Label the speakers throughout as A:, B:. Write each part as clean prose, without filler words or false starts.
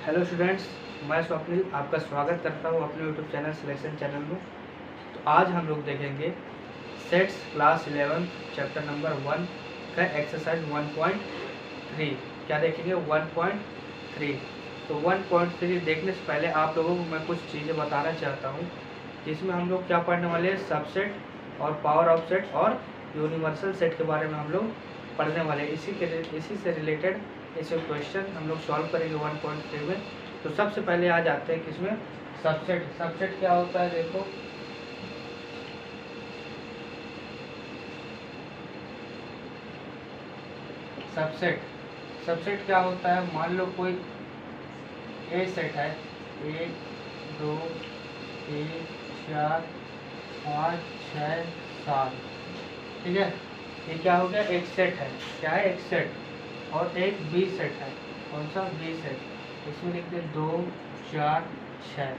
A: Hello students, मैं स्वप्निल आपका स्वागत करता हूँ अपने यूट्यूब चैनल सिलेक्शन चैनल में। तो आज हम लोग देखेंगे सेट्स क्लास 11 चैप्टर नंबर 1 का एक्सरसाइज 1.3। क्या देखेंगे? 1.3। तो 1.3 देखने से पहले आप लोगों को मैं कुछ चीज़ें बताना चाहता हूँ, जिसमें हम लोग क्या पढ़ने वाले हैं, सबसेट और पावर ऑफ सेट और यूनिवर्सल सेट के बारे में हम लोग पढ़ने वाले हैं। इसी से रिलेटेड ऐसे क्वेश्चन हम लोग सॉल्व करेंगे 1.3 में। तो सबसे पहले आ जाते हैं किसमें, सबसेट। सबसेट क्या होता है? देखो, सबसेट क्या होता है? मान लो कोई ए सेट है, 1 2 3 4 5 6 7, ठीक है। ये क्या हो गया? एक सेट है। क्या है? एक सेट। और एक बी सेट है। कौन सा? B set. इसमें लिखते हैं 2 4 6।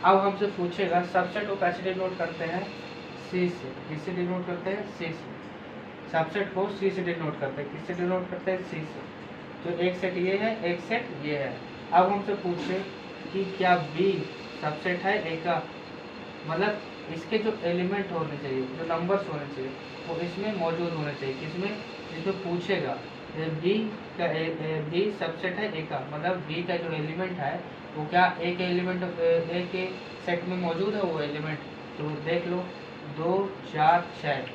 A: अब हमसे पूछेगा सबसेट को कैसे डिनोट करते हैं? सी से। किससे डिनोट करते हैं? सी से। सबसेट को सी से डिनोट करते हैं। किससे डिनोट करते हैं? सी से। तो एक सेट ये है, एक सेट ये है। अब हमसे पूछे कि क्या बी सबसेट है ए का? मतलब इसके जो एलिमेंट होने चाहिए, जो नंबर्स होने चाहिए, वो इसमें मौजूद होने चाहिए। किसमें? इसमें पूछेगा बी का बी सबसेट है ए का, मतलब बी का जो एलिमेंट है वो क्या एक एलिमेंट ए के सेट में मौजूद है वो एलिमेंट। तो देख लो, 2 4 6,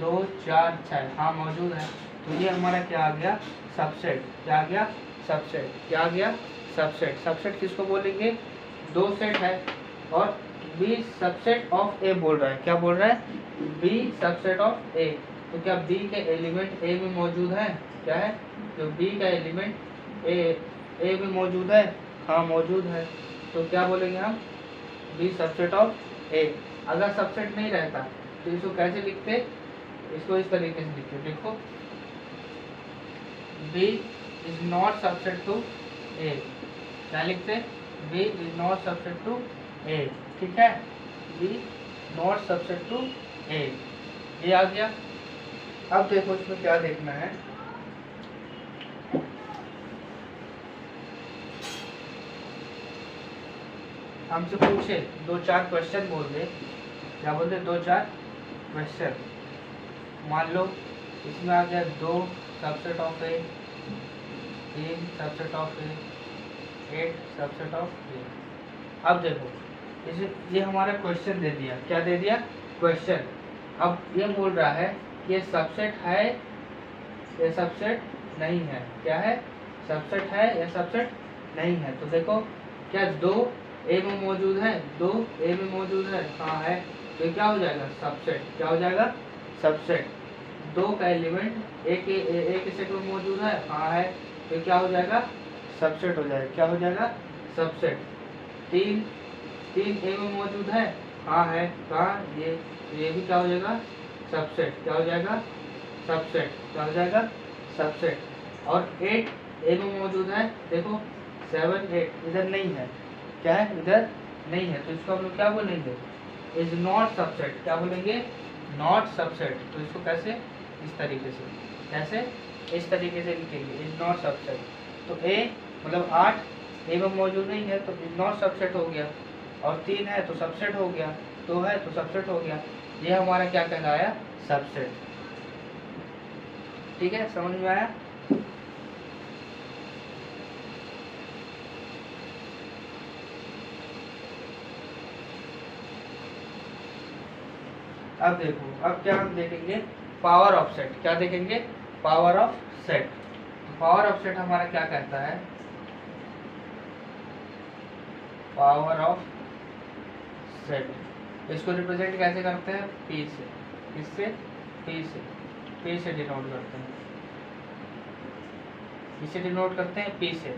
A: 2 4 6, हाँ मौजूद है। तो ये हमारा क्या आ गया? सबसेट। क्या आ गया? सबसेट। क्या आ गया? सबसेट। सबसेट किसको बोलेंगे? दो सेट है और बी सबसेट ऑफ ए बोल रहा है। क्या बोल रहा है? बी सबसेट ऑफ ए। तो क्या बी के एलिमेंट ए में मौजूद है? क्या है? जो बी का एलिमेंट ए में मौजूद है, हाँ मौजूद है। तो क्या बोलेंगे हम? बी सबसेट ऑफ ए। अगर सबसेट नहीं रहता तो इसको कैसे लिखते? इसको इस तरीके से लिखते, देखो, B is not subset to A. क्या लिखते? B is not subset to A, ठीक है। B not subset to A, ये आ गया। अब देखो इसमें क्या देखना है। हमसे पूछे 2-4 क्वेश्चन बोल दे। क्या बोल दे? 2-4 क्वेश्चन। मान लो इसमें आ गया 2 subset of A, 3 subset of A, 8 subset of A. अब देखो ये हमारा क्वेश्चन दे दिया। क्या दे दिया? क्वेश्चन। अब ये बोल रहा है कि ये सबसेट है, ये सबसेट नहीं है। क्या है? सबसेट है या सबसेट नहीं है। तो देखो, क्या 2 ए में मौजूद है? 2 ए में मौजूद है, हाँ है। तो ये क्या हो जाएगा? सबसेट। क्या हो जाएगा? सबसेट। 2 का एलिमेंट ए के सेट में मौजूद है, हाँ है। तो क्या हो जाएगा? सबसेट हो जाएगा। क्या हो जाएगा? सबसेट। 3 ए में मौजूद है, हाँ है। कहाँ? ये भी क्या हो जाएगा? सबसेट। क्या हो जाएगा? सबसेट। क्या हो जाएगा? सबसेट। और 8 ए में मौजूद है, देखो 7 8 इधर नहीं है। क्या है? इधर नहीं है। तो इसको हम लोग क्या बोलेंगे? Is not subset. क्या बोलेंगे? Not subset. तो इसको कैसे? इस तरीके से। कैसे? इस तरीके से लिखेंगे, इज नॉट सबसेट। तो ए मतलब 8 ए में मौजूद नहीं है तो इज नॉट सबसेट हो गया, और 3 है तो सबसेट हो गया, 2 है तो सबसेट हो गया। ये हमारा क्या कहलाया? सबसेट। ठीक है, समझ में आया? अब देखो, अब क्या हम देखेंगे? Power of set. क्या देखेंगे? Power of set. Power of set हमारा क्या कहता है? Power of set. इसको रिप्रेजेंट कैसे करते हैं? पी से। किससे? पी से। पी से डिनोट करते हैं। इसे डिनोट करते हैं पी से।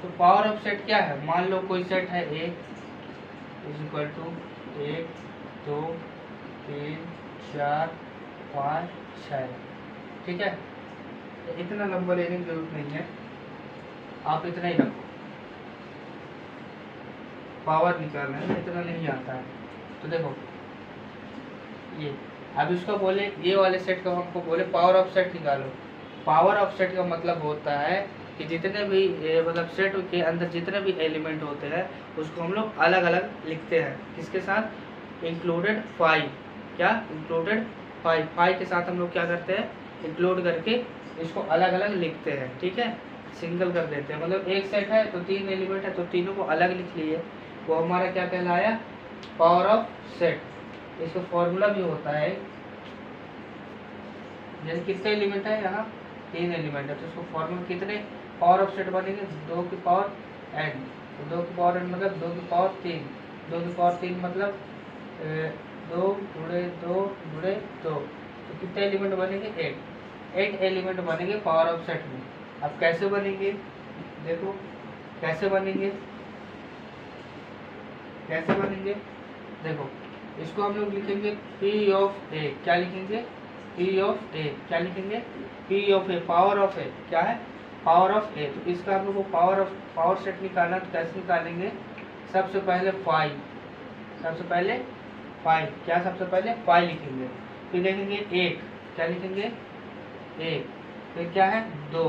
A: तो पावर ऑफ सेट क्या है? मान लो कोई सेट है ए इज इक्वल टू 1 2 3 4 5 6, ठीक है। इतना लंबा लेने की जरूरत नहीं है, आप इतना ही रखो। पावर निकालना है, इतना नहीं आता है। तो देखो ये, अब इसको बोले, ये वाले सेट को हमको बोले पावर ऑफ सेट निकालो। पावर ऑफ सेट का मतलब होता है कि जितने भी मतलब सेट के अंदर जितने भी एलिमेंट होते हैं उसको हम लोग अलग अलग लिखते हैं। किसके साथ? इंक्लूडेड 5। क्या? इंक्लूडेड 5। 5 के साथ हम लोग क्या करते हैं? इंक्लूड करके इसको अलग अलग लिखते हैं। ठीक है, सिंगल कर देते हैं। मतलब एक सेट है तो 3 एलिमेंट है तो तीनों को अलग लिख लिए, वो हमारा क्या कहलाया? Power of set. इसका फॉर्मूला भी होता है, जैसे कितने एलिमेंट है यहाँ? 3 एलिमेंट है तो उसको फॉर्मूला कितने पावर ऑफ सेट बनेंगे? 2 की पावर n। तो 2 की पावर n मतलब 2 की पावर 3। 2 की पावर 3 मतलब 2 गुणे 2 गुणे 2, तो कितने एलिमेंट बनेंगे? 8। 8 एलिमेंट बनेंगे पावर ऑफ सेट में। अब कैसे बनेंगे? देखो कैसे बनेंगे, कैसे बनेंगे? देखो इसको हम लोग लिखेंगे P ऑफ A। क्या लिखेंगे? P of A। क्या लिखेंगे? P of A, power of A। क्या है? Power of A। तो इसका हम लोग को पावर सेट निकालना, तो कैसे निकालेंगे? सबसे पहले 5। सबसे पहले 5। क्या? सबसे पहले 5 लिखेंगे, फिर लिखेंगे 1। क्या लिखेंगे? 1। फिर क्या है? 2।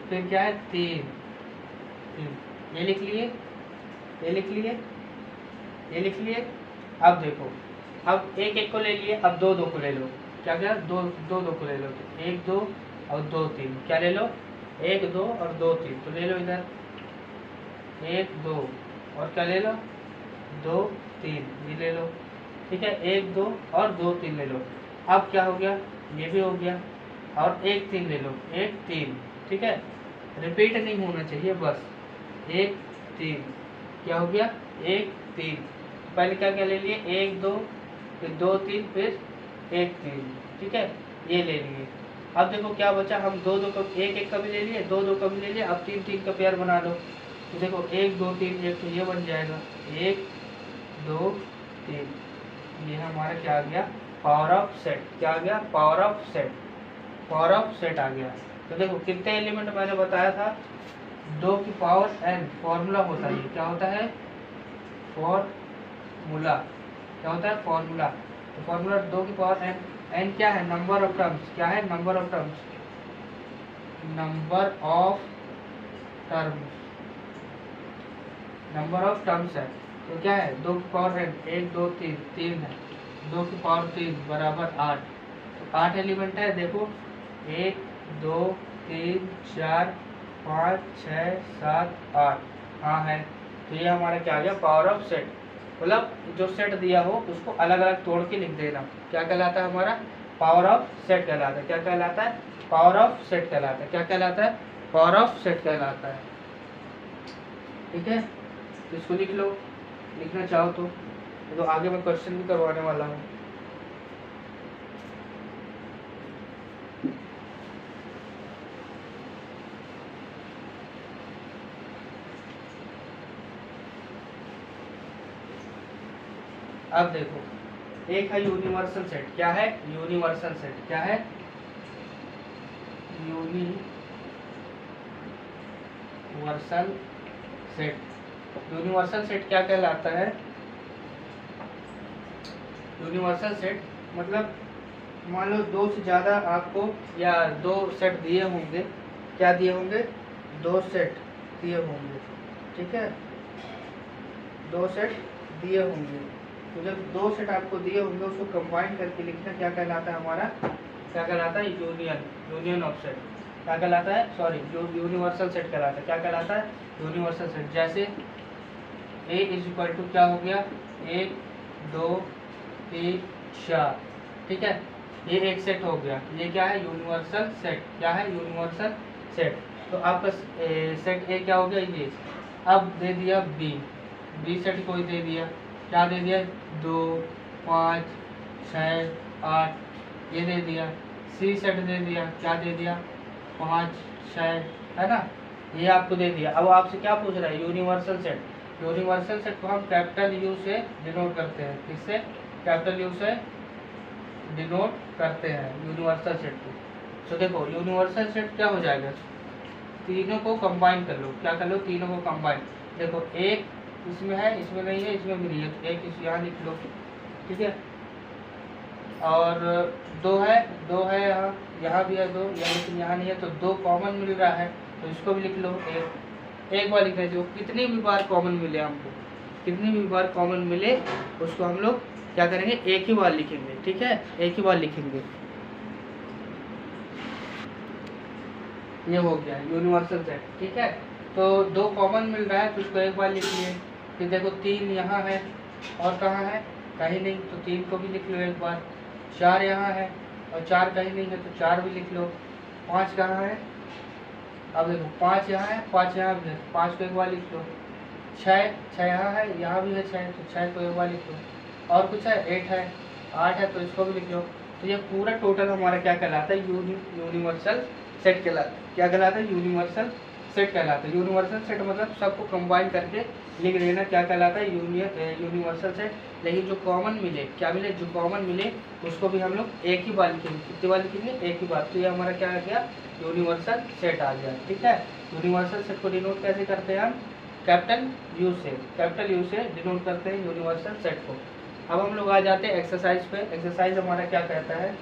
A: फिर क्या है? 3। ये लिख लिए, ये लिख लिए, ये लिख लिए। अब देखो, अब एक एक को ले लिए, अब दो दो को ले लो। क्या क्या? दो दो को ले लो, तो 1 2 और 2 3। क्या ले लो? 1 2 और 2 3। तो ले लो इधर 1 2 और क्या ले लो? 2 3, ये ले लो। ठीक है, 1 2 और 2 3 ले लो। अब क्या हो गया? ये भी हो गया। और 1 3 ले लो, 1 3। ठीक है, रिपीट नहीं होना चाहिए, बस 1 3। क्या हो गया? 1 3। पहले क्या क्या ले लिए? 1 2, फिर 2 3, फिर 1 3। ठीक है, ये ले लिए। अब देखो क्या बचा? हम 2 2 का 1 1 का भी ले लिए, 2 2 का भी ले लिए। अब 3 3 का पेयर बना लो, तो देखो 1 2 3 1, तो ये बन जाएगा 1 2 3। ये हमारा क्या आ गया? Power of set. क्या आ गया? Power of set. Power of set आ गया। तो देखो कितने एलिमेंट मैंने बताया था? 2 की पावर n। फॉर्मूला होता है, क्या होता है? फॉर्मूला। क्या होता है? फॉर्मूला। तो फॉर्मूला 2 की पावर n। n क्या है? Number of terms. क्या है? Number of terms. Number of terms, number of terms है। तो क्या है? 2 की पावर n, 1 2 3, 3 है। 2 की पावर 3 बराबर 8। तो 8 एलिमेंट है। देखो 1 2 3 4 5 6 7 8। हाँ है। तो ये हमारा क्या आ गया? Power of set. मतलब जो सेट दिया हो उसको अलग अलग तोड़ के लिख देना। क्या कहलाता है? हमारा पावर ऑफ सेट कहलाता है। क्या कहलाता है? पावर ऑफ सेट कहलाता है। क्या कहलाता है? पावर ऑफ सेट कहलाता है। ठीक है, तो इसको लिख लो, लिखना चाहो तो आगे मैं क्वेश्चन भी करवाने वाला हूँ। अब देखो, एक है यूनिवर्सल सेट। क्या है? Universal set. क्या है? Universal set. यूनिवर्सल सेट क्या कहलाता है? यूनिवर्सल सेट मतलब मान लो 2 से ज़्यादा आपको या 2 सेट दिए होंगे। क्या दिए होंगे? 2 सेट दिए होंगे। ठीक है, 2 सेट दिए होंगे। तो जब 2 सेट आपको दिए होंगे उसको कंबाइन करके लिखना क्या कहलाता है? हमारा क्या कहलाता है? Union of set. क्या कहलाता है? सॉरी, यूनिवर्सल सेट कहलाता है। क्या कहलाता है? Universal set. जैसे A इज इक्वल टू क्या हो गया? 1 2 3 4। ठीक है, ये एक सेट हो गया। ये क्या है? Universal set. क्या है? Universal set. तो आपका सेट ए क्या हो गया? ये। अब दे दिया बी सेट कोई दे दिया। क्या दे दिया? 2 5 6 8, ये दे दिया। सी सेट दे दिया। क्या दे दिया? 5 6, है ना? ये आपको दे दिया। अब आपसे क्या पूछ रहा है? Universal set. यूनिवर्सल सेट को हम कैपिटल यू से डिनोट करते हैं। किससे? कैपिटल यू से डिनोट करते हैं यूनिवर्सल सेट को। तो देखो यूनिवर्सल सेट क्या हो जाएगा? तीनों को कंबाइन कर लो। क्या कर लो? तीनों को कंबाइन। देखो एक इसमें है, इसमें नहीं है, इसमें भी नहीं है, तो एक इस यहाँ लिख लो। ठीक है, और दो है यहाँ, यहाँ भी है दो, लेकिन यहाँ नहीं है, तो दो कॉमन मिल रहा है, तो इसको भी लिख लो। एक बार लिखना चाहिए, कितनी भी बार कॉमन मिले हमको, कितनी भी बार कॉमन मिले उसको हम लोग क्या करेंगे, एक ही बार लिखेंगे। ठीक है, एक ही बार लिखेंगे। ये हो गया यूनिवर्सल सेट। ठीक है, तो दो कॉमन मिल रहा है तो उसको एक बार लिख लिए। फिर देखो 3 यहाँ है और कहाँ है, कहीं नहीं, तो 3 को भी लिख लो एक बार। 4 यहाँ है और 4 कहीं नहीं है, तो 4 भी लिख लो। 5 कहाँ है, अब देखो 5 यहाँ है, 5 यहाँ भी है, 5 को एक बार लिख लो। 6 यहाँ है, यहाँ भी है 6, तो 6 को एक बार लिख लो। और कुछ है, 8 है, तो इसको भी लिख लो। तो ये पूरा टोटल हमारा क्या कहलाता है, यूनिवर्सल सेट कहलाता है। क्या कहलाता है, यूनिवर्सल सेट कहलाता है। यूनिवर्सल सेट मतलब सबको कंबाइन करके लिख लेना, क्या कहलाता है, यूनिवर्सल सेट। लेकिन जो कॉमन मिले, क्या मिले, जो कॉमन मिले उसको भी हम लोग एक ही बार लिखेंगे। कितनी बार लिखेंगे, एक ही बार। तो ये हमारा क्या आ गया, यूनिवर्सल सेट आ गया। ठीक है, यूनिवर्सल सेट को डिनोट कैसे करते हैं हम, कैपिटल यू से डिनोट करते हैं यूनिवर्सल सेट को। अब हम लोग आ जाते हैं एक्सरसाइज पे। एक्सरसाइज हमारा क्या कहता है,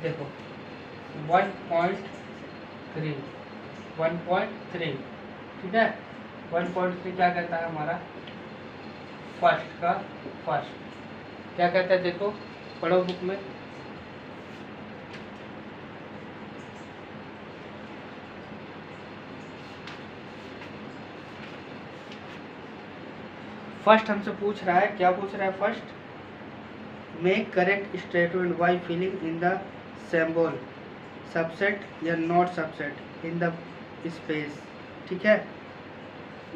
A: देखो 1.3 ठीक है। 1.3 क्या कहता है हमारा, फर्स्ट का फर्स्ट क्या कहता है, देखो पढ़ो बुक में। फर्स्ट हमसे पूछ रहा है, क्या पूछ रहा है, first make correct statement by filling in the symbol subset या not subset in the space. ठीक है,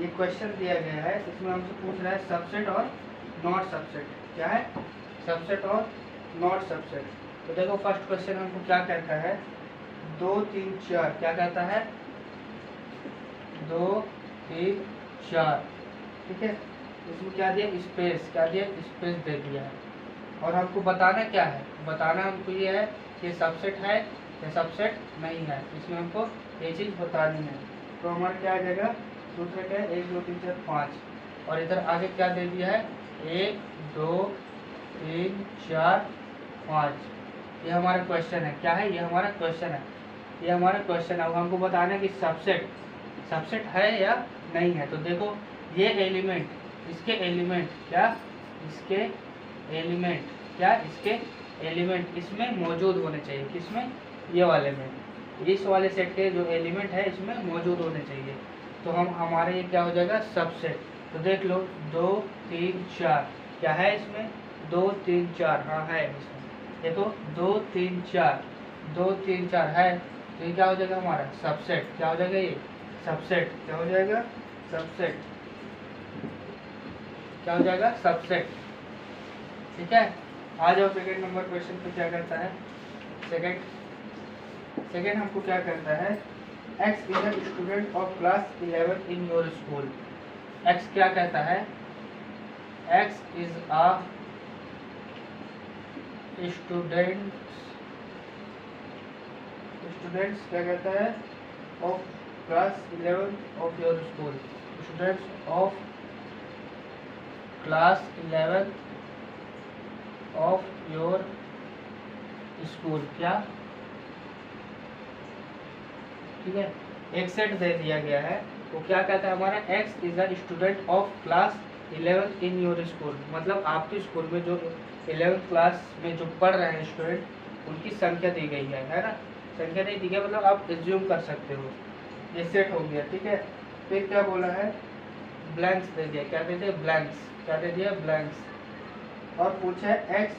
A: ये क्वेश्चन दिया गया है, इसमें हमसे पूछ रहा है सबसेट और नॉट सबसेट। क्या है, सबसेट और नॉट सबसेट। तो देखो फर्स्ट क्वेश्चन हमको क्या कहता है, 2 3 4 क्या कहता है, 2 3 4। ठीक है, इसमें क्या दिया, स्पेस, क्या दिया, स्पेस दे दिया है। और हमको बताना क्या है, बताना हमको ये है कि सबसेट है या सबसेट नहीं है, इसमें हमको ये चीज़ बतानी है। तो हमारा क्या आ जाएगा, दूसरा क्या है, 1 2 3 4 5, और इधर आगे क्या दे दिया है, 1 2 3 4 5। ये हमारा क्वेश्चन है, क्या है, ये हमारा क्वेश्चन है, ये हमारा क्वेश्चन है। अब हमको बताना है कि सबसेट है या नहीं है। तो देखो ये एलिमेंट, इसके एलिमेंट क्या, इसके एलिमेंट क्या, इसके एलिमेंट इसमें मौजूद होने चाहिए। किसमें, ये वाले में, इस वाले सेट के जो एलिमेंट है इसमें मौजूद होने चाहिए। तो हम हमारे ये क्या हो जाएगा, सबसेट। तो देख लो 2 3 4 क्या है इसमें, 2 3 4, हाँ है इसमें। देखो 2 3 4 है, तो ये क्या हो जाएगा हमारा सबसेट। क्या हो जाएगा ये सबसेट, क्या हो जाएगा सबसेट, क्या हो जाएगा सबसेट। ठीक है, आ जाओ सेकेंड नंबर क्वेश्चन पे। क्या कहता है सेकेंड हमको क्या कहता है, X is a student of class 11 in your school. X क्या कहता है, X इज अ स्टूडेंट्स क्या कहता है, of class 11 of your school. Students of class 11 of your school. क्या, ठीक है, एक सेट दे दिया गया है। वो क्या कहता है हमारा, X is a student of class 11 in your school, मतलब आपके स्कूल में जो 11th क्लास में जो पढ़ रहे हैं स्टूडेंट, उनकी संख्या दी गई है ना। संख्या नहीं दी गई, मतलब आप एज्यूम कर सकते हो, ये सेट हो गया। ठीक है, फिर क्या बोला है, ब्लैंक्स दे दिया। क्या दे दिया, ब्लैंक्स, क्या दे दिया, ब्लैंक्स। और पूछा है X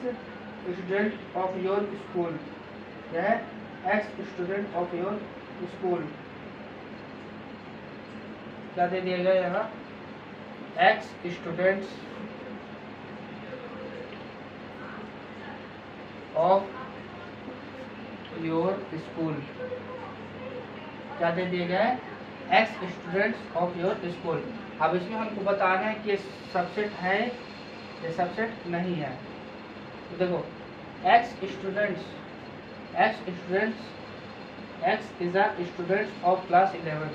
A: student of your school, क्या है, X student of your school. क्या दे दिया गया यहाँ, X students of your school. क्या दे दिया गया है, X students of your school. अब इसमें हमको बताना है कि ये सबसेट है या सबसेट नहीं है। तो देखो x students x is a students of class 11,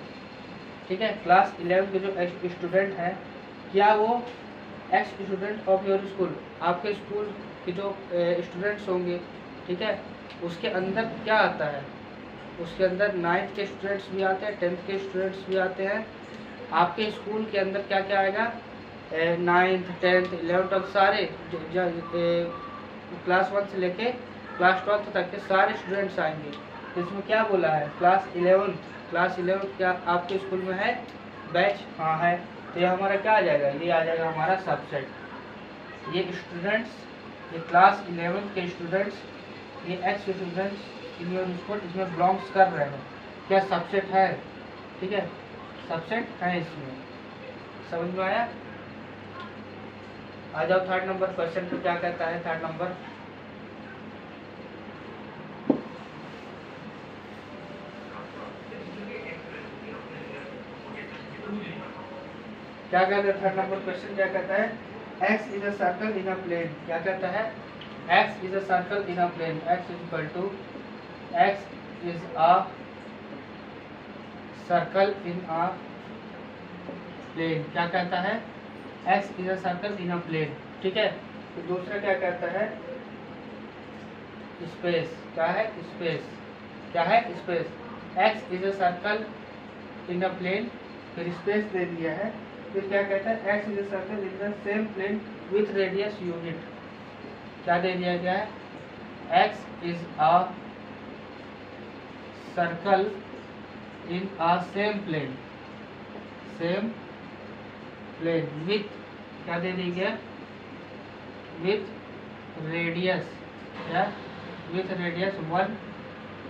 A: ठीक है। क्लास 11 के जो स्टूडेंट हैं, क्या वो x student of your school, आपके स्कूल के जो स्टूडेंट्स होंगे, ठीक है, उसके अंदर क्या आता है, उसके अंदर 9th के स्टूडेंट्स भी आते हैं, 10th के स्टूडेंट्स भी आते हैं। आपके स्कूल के अंदर क्या क्या आएगा, 9th 10th 11th तक सारे क्लास 1 से लेके क्लास 12th तक के सारे स्टूडेंट्स आएंगे। तो इसमें क्या बोला है, क्लास 11 क्या आपके स्कूल में है बैच, हाँ है। तो ये हमारा क्या आ जाएगा, ये आ जाएगा हमारा सबसेट। ये स्टूडेंट्स, ये क्लास 11 के स्टूडेंट्स, ये x students in your school इसमें बिलोंग्स कर रहे हैं, क्या सबसेट है, ठीक है, सबसेट है इसमें। समझ में आया? आ जाओ थर्ड नंबर क्वेश्चन पे, क्या कहता है थर्ड नंबर, क्या कहता है थर्ड नंबर क्वेश्चन, क्या कहता है, x is a circle in a plane, क्या कहता है, x is a circle in a plane, x is equal to x is a circle in a plane, क्या कहता है, x is a circle in a plane, ठीक है। तो दूसरा क्या कहता है, स्पेस, क्या है स्पेस, क्या है space, x is a circle in a plane, फिर स्पेस दे दिया है, फिर क्या कहता है, x is a circle in the same plane with radius unit, क्या दे दिया गया है, x is a circle in a same plane with, क्या दे दी गया, विथ रेडियस, क्या विथ रेडियस 1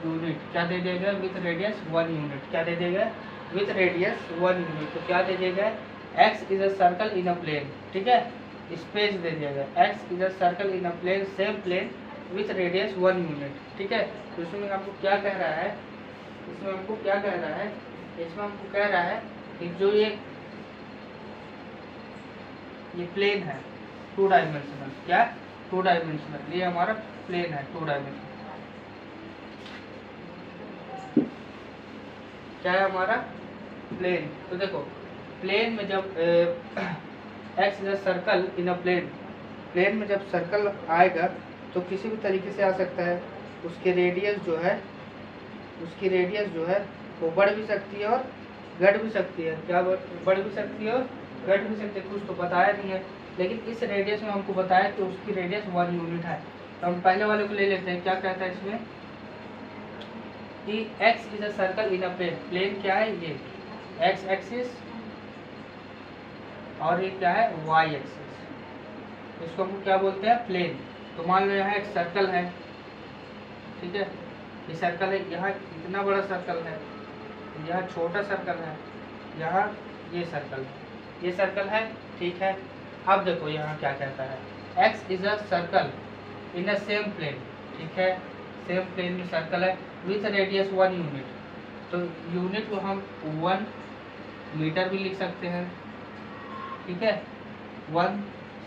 A: यूनिट, क्या दे दिया गया, विथ रेडियस 1 यूनिट, क्या दे दिया गया, विथ रेडियस 1 यूनिट। तो क्या दे दिया गया, x is a circle in a plane, ठीक है, स्पेस दे दिया गया, x is a circle in a plane same plane with radius 1 unit, ठीक है। तो इसमें आपको क्या कह रहा है, इसमें हमको क्या कह रहा है, इसमें हमको कह रहा है कि जो ये प्लेन है 2 डायमेंशनल, क्या 2 डायमेंशनल, ये हमारा प्लेन है 2 डायमेंशनल, क्या है हमारा प्लेन। तो देखो प्लेन में जब x is a circle in a plane, plane में जब सर्कल आएगा तो किसी भी तरीके से आ सकता है, उसकी रेडियस जो है, वो बढ़ भी सकती है और घट भी सकती है, क्या बढ़ भी सकती है और घट भी सकती है, कुछ तो बताया नहीं है, लेकिन इस रेडियस में हमको बताया कि उसकी रेडियस 1 यूनिट है। तो हम पहले वाले को ले लेते हैं, क्या कहता है इसमें कि x is a circle in a plane, plane क्या है, ये x एक्सिस और ये क्या है y एक्सिस, इसको हम क्या बोलते हैं, प्लेन। तो मान लो यहाँ एक सर्कल है, ठीक है, ये सर्कल है, यहाँ इतना बड़ा सर्कल है, यहाँ छोटा सर्कल है, यहाँ ये सर्कल है, ठीक है। अब देखो यहाँ क्या कहता है, x is a circle in a same plane, ठीक है, सेम प्लेन में सर्कल है विथ रेडियस 1 यूनिट। तो यूनिट को हम 1 मीटर भी लिख सकते हैं, ठीक है, 1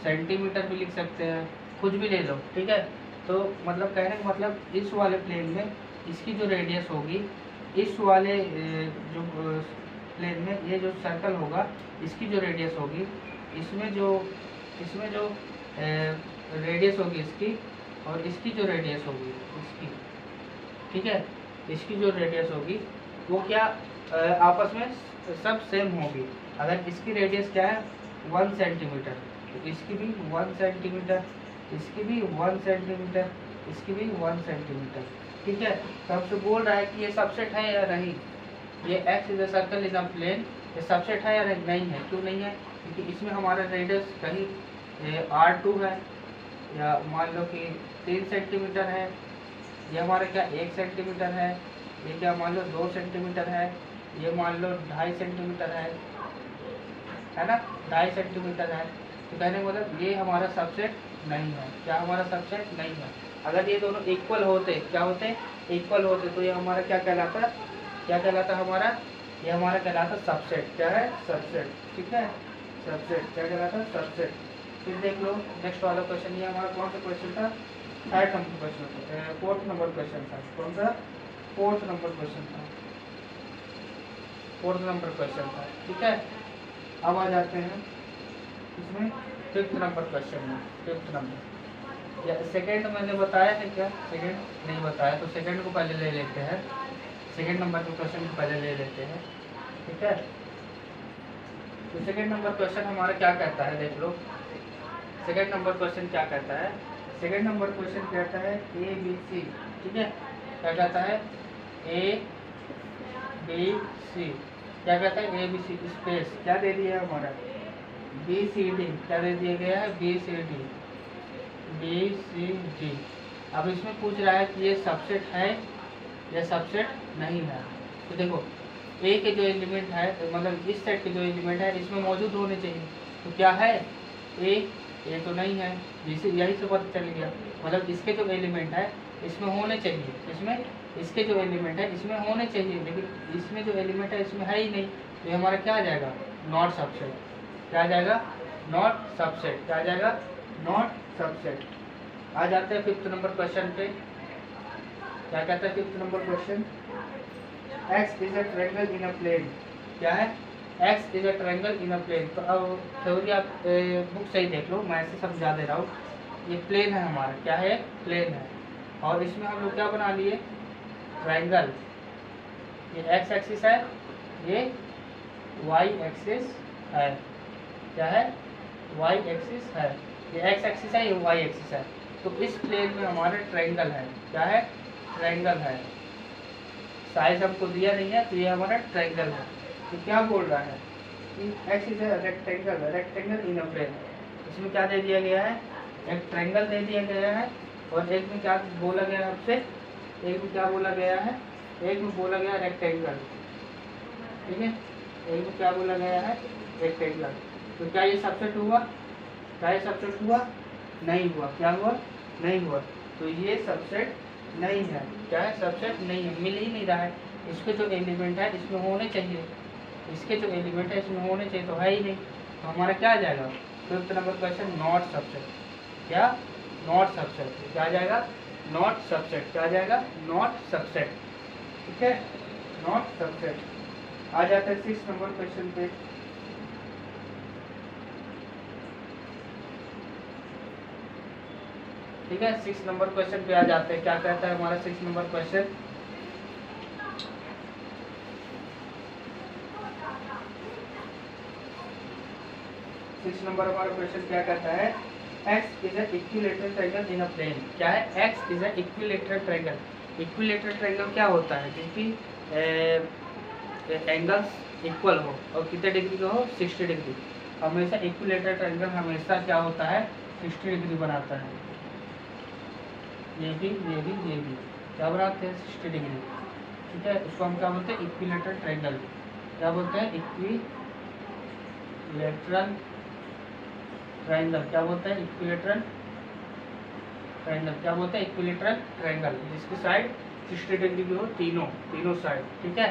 A: सेंटीमीटर भी लिख सकते हैं, कुछ भी ले लो, ठीक है। तो मतलब कहने का मतलब इस वाले प्लेन में इसकी जो रेडियस होगी, इस वाले जो प्लेन में ये जो सर्कल होगा, इसकी जो रेडियस होगी, इसमें जो रेडियस होगी इसकी, और इसकी जो रेडियस होगी इसकी, ठीक है, इसकी जो रेडियस होगी वो क्या आपस में सब सेम होगी। अगर इसकी रेडियस क्या है 1 सेंटीमीटर, तो इसकी भी 1 सेंटीमीटर, इसकी भी 1 सेंटीमीटर, इसकी भी 1 सेंटीमीटर, ठीक है। तो हमसे बोल रहा है कि ये सबसेट है या नहीं, ये x is a circle in a plane, ये सबसेट है या नहीं है, क्यों नहीं है, क्योंकि इसमें हमारा रेडियस कहीं r2 है, या मान लो कि 3 सेंटीमीटर है, ये हमारा क्या 1 सेंटीमीटर है, ये क्या मान लो 2 सेंटीमीटर है, ये मान लो 2.5 सेंटीमीटर है ना, 2.5 सेंटीमीटर है। तो कहने का मतलब ये हमारा सबसेट नहीं है, क्या हमारा सबसेट नहीं है। अगर ये दोनों इक्वल होते, क्या होते, इक्वल होते, तो ये हमारा क्या कहलाता हमारा, ये हमारा कहलाता सबसेट, क्या है सबसेट, ठीक है, सबसेट क्या कहलाता है सबसेट। फिर देख लो नेक्स्ट वाला क्वेश्चन, ये हमारा कौन सा क्वेश्चन था, third number question, fourth number question था, कौन सा, फोर्थ नंबर क्वेश्चन था, फोर्थ नंबर क्वेश्चन था। ठीक है, अब आ जाते हैं इसमें फिफ्थ नंबर क्वेश्चन में। फिफ्थ नंबर या सेकेंड मैंने बताया है क्या, सेकेंड नहीं बताया, तो सेकेंड को पहले ले लेते हैं, सेकेंड नंबर के क्वेश्चन को पहले ले लेते हैं। ठीक है, तो सेकेंड नंबर क्वेश्चन हमारा क्या कहता है, देख लो सेकेंड नंबर क्वेश्चन क्या कहता है। सेकेंड नंबर क्वेश्चन कहता है ए बी सी। ठीक है, क्या कहता है, ए बी सी, क्या कहता है, ए बी सी स्पेस क्या दे दिया है हमारा, बी सी डी, क्या दे दिया गया है, B C D, B C D. अब इसमें पूछ रहा है कि ये सबसेट है या सबसेट नहीं है। तो देखो ए के जो एलिमेंट है, तो मतलब इस सेट के जो एलिमेंट है इसमें मौजूद होने चाहिए, तो क्या है, ए तो नहीं है, जिसे यही से पता चल गया, मतलब इसके जो एलिमेंट है इसमें होने चाहिए, इसमें इसके जो एलिमेंट है इसमें होने चाहिए, लेकिन इसमें जो एलिमेंट है इसमें है ही नहीं, तो ये हमारा क्या आ जाएगा, नॉट सबसेट। क्या आ जाएगा, नॉट सबसेट, क्या आ जाएगा, नॉट सबसेट। आ जाते हैं फिफ्थ नंबर क्वेश्चन पे। क्या कहता है fifth number question, x is a triangle in a plane. क्या है, x is a triangle in a plane. तो अब थ्योरी आप बुक से ही देख लो, मैं ऐसे समझा दे रहा हूँ। ये प्लेन है हमारा, क्या है, प्लेन है, और इसमें हम लोग क्या बना लिए, ट्रायंगल। ये x एक्सिस है, ये y एक्सिस है, क्या है, y एक्सिस है, ये x एक्सिस है, ये y एक्सिस है। तो इस प्लेन में हमारा ट्रायंगल है, क्या है, ट्रायंगल है। साइज हमको दिया नहीं है, तो ये हमारा ट्रायंगल है। तो क्या बोल रहा है कि x is a rectangle, rectangle in a plane. इसमें क्या दे दिया गया है, एक ट्रायंगल दे दिया गया है, और एक में क्या बोला गया है आपसे, एक में क्या बोला गया है, एक में बोला गया रेक्टेंगल। ठीक है, एक में क्या बोला गया है, रेक्टेंगल। तो क्या ये सबसेट हुआ, क्या ये सबसेट हुआ, नहीं हुआ। क्या हुआ, नहीं हुआ। तो ये सबसेट नहीं है, क्या है, सबसेट नहीं है, मिल ही नहीं रहा है। इसके जो एलिमेंट है इसमें होने चाहिए, इसके जो एलिमेंट है इसमें होने चाहिए, तो है ही नहीं, तो हमारा क्या आ जाएगा, fifth number question not subset. क्या, नॉट सबसेट, क्या आ जाएगा, नॉट सबसेट, क्या आ जाएगा, नॉट सबसेट। ठीक है, नॉट सबसेट। आ जाता है 6 नंबर क्वेश्चन पे। ठीक है, 6 नंबर क्वेश्चन पे आ जाते हैं। क्या कहता है हमारा 6 नंबर क्वेश्चन, सिक्स नंबर हमारा क्वेश्चन क्या कहता है, x is a equilateral triangle in a plane. क्या है, x is a equilateral triangle. Equilateral triangle क्या होता है, जिसकी एंगल्स इक्वल हो और कितने डिग्री का हो, 60 डिग्री। हमेशा इक्विलैटरल ट्रायंगल हमेशा क्या होता है, 60 डिग्री बनाता है। ये भी क्या बनाते हैं, 60 डिग्री। ठीक है, उसको हम क्या बोलते हैं, इक्विलैटरल ट्रायंगल। क्या बोलते हैं, इक्विलैटरल ट्रायंगल। क्या बोलते हैं, इक्विलैटरल ट्रायंगल। क्या बोलते हैं, इक्विलैटरल ट्रायंगल, जिसकी साइड 60 डिग्री की हो, तीनों साइड। ठीक है,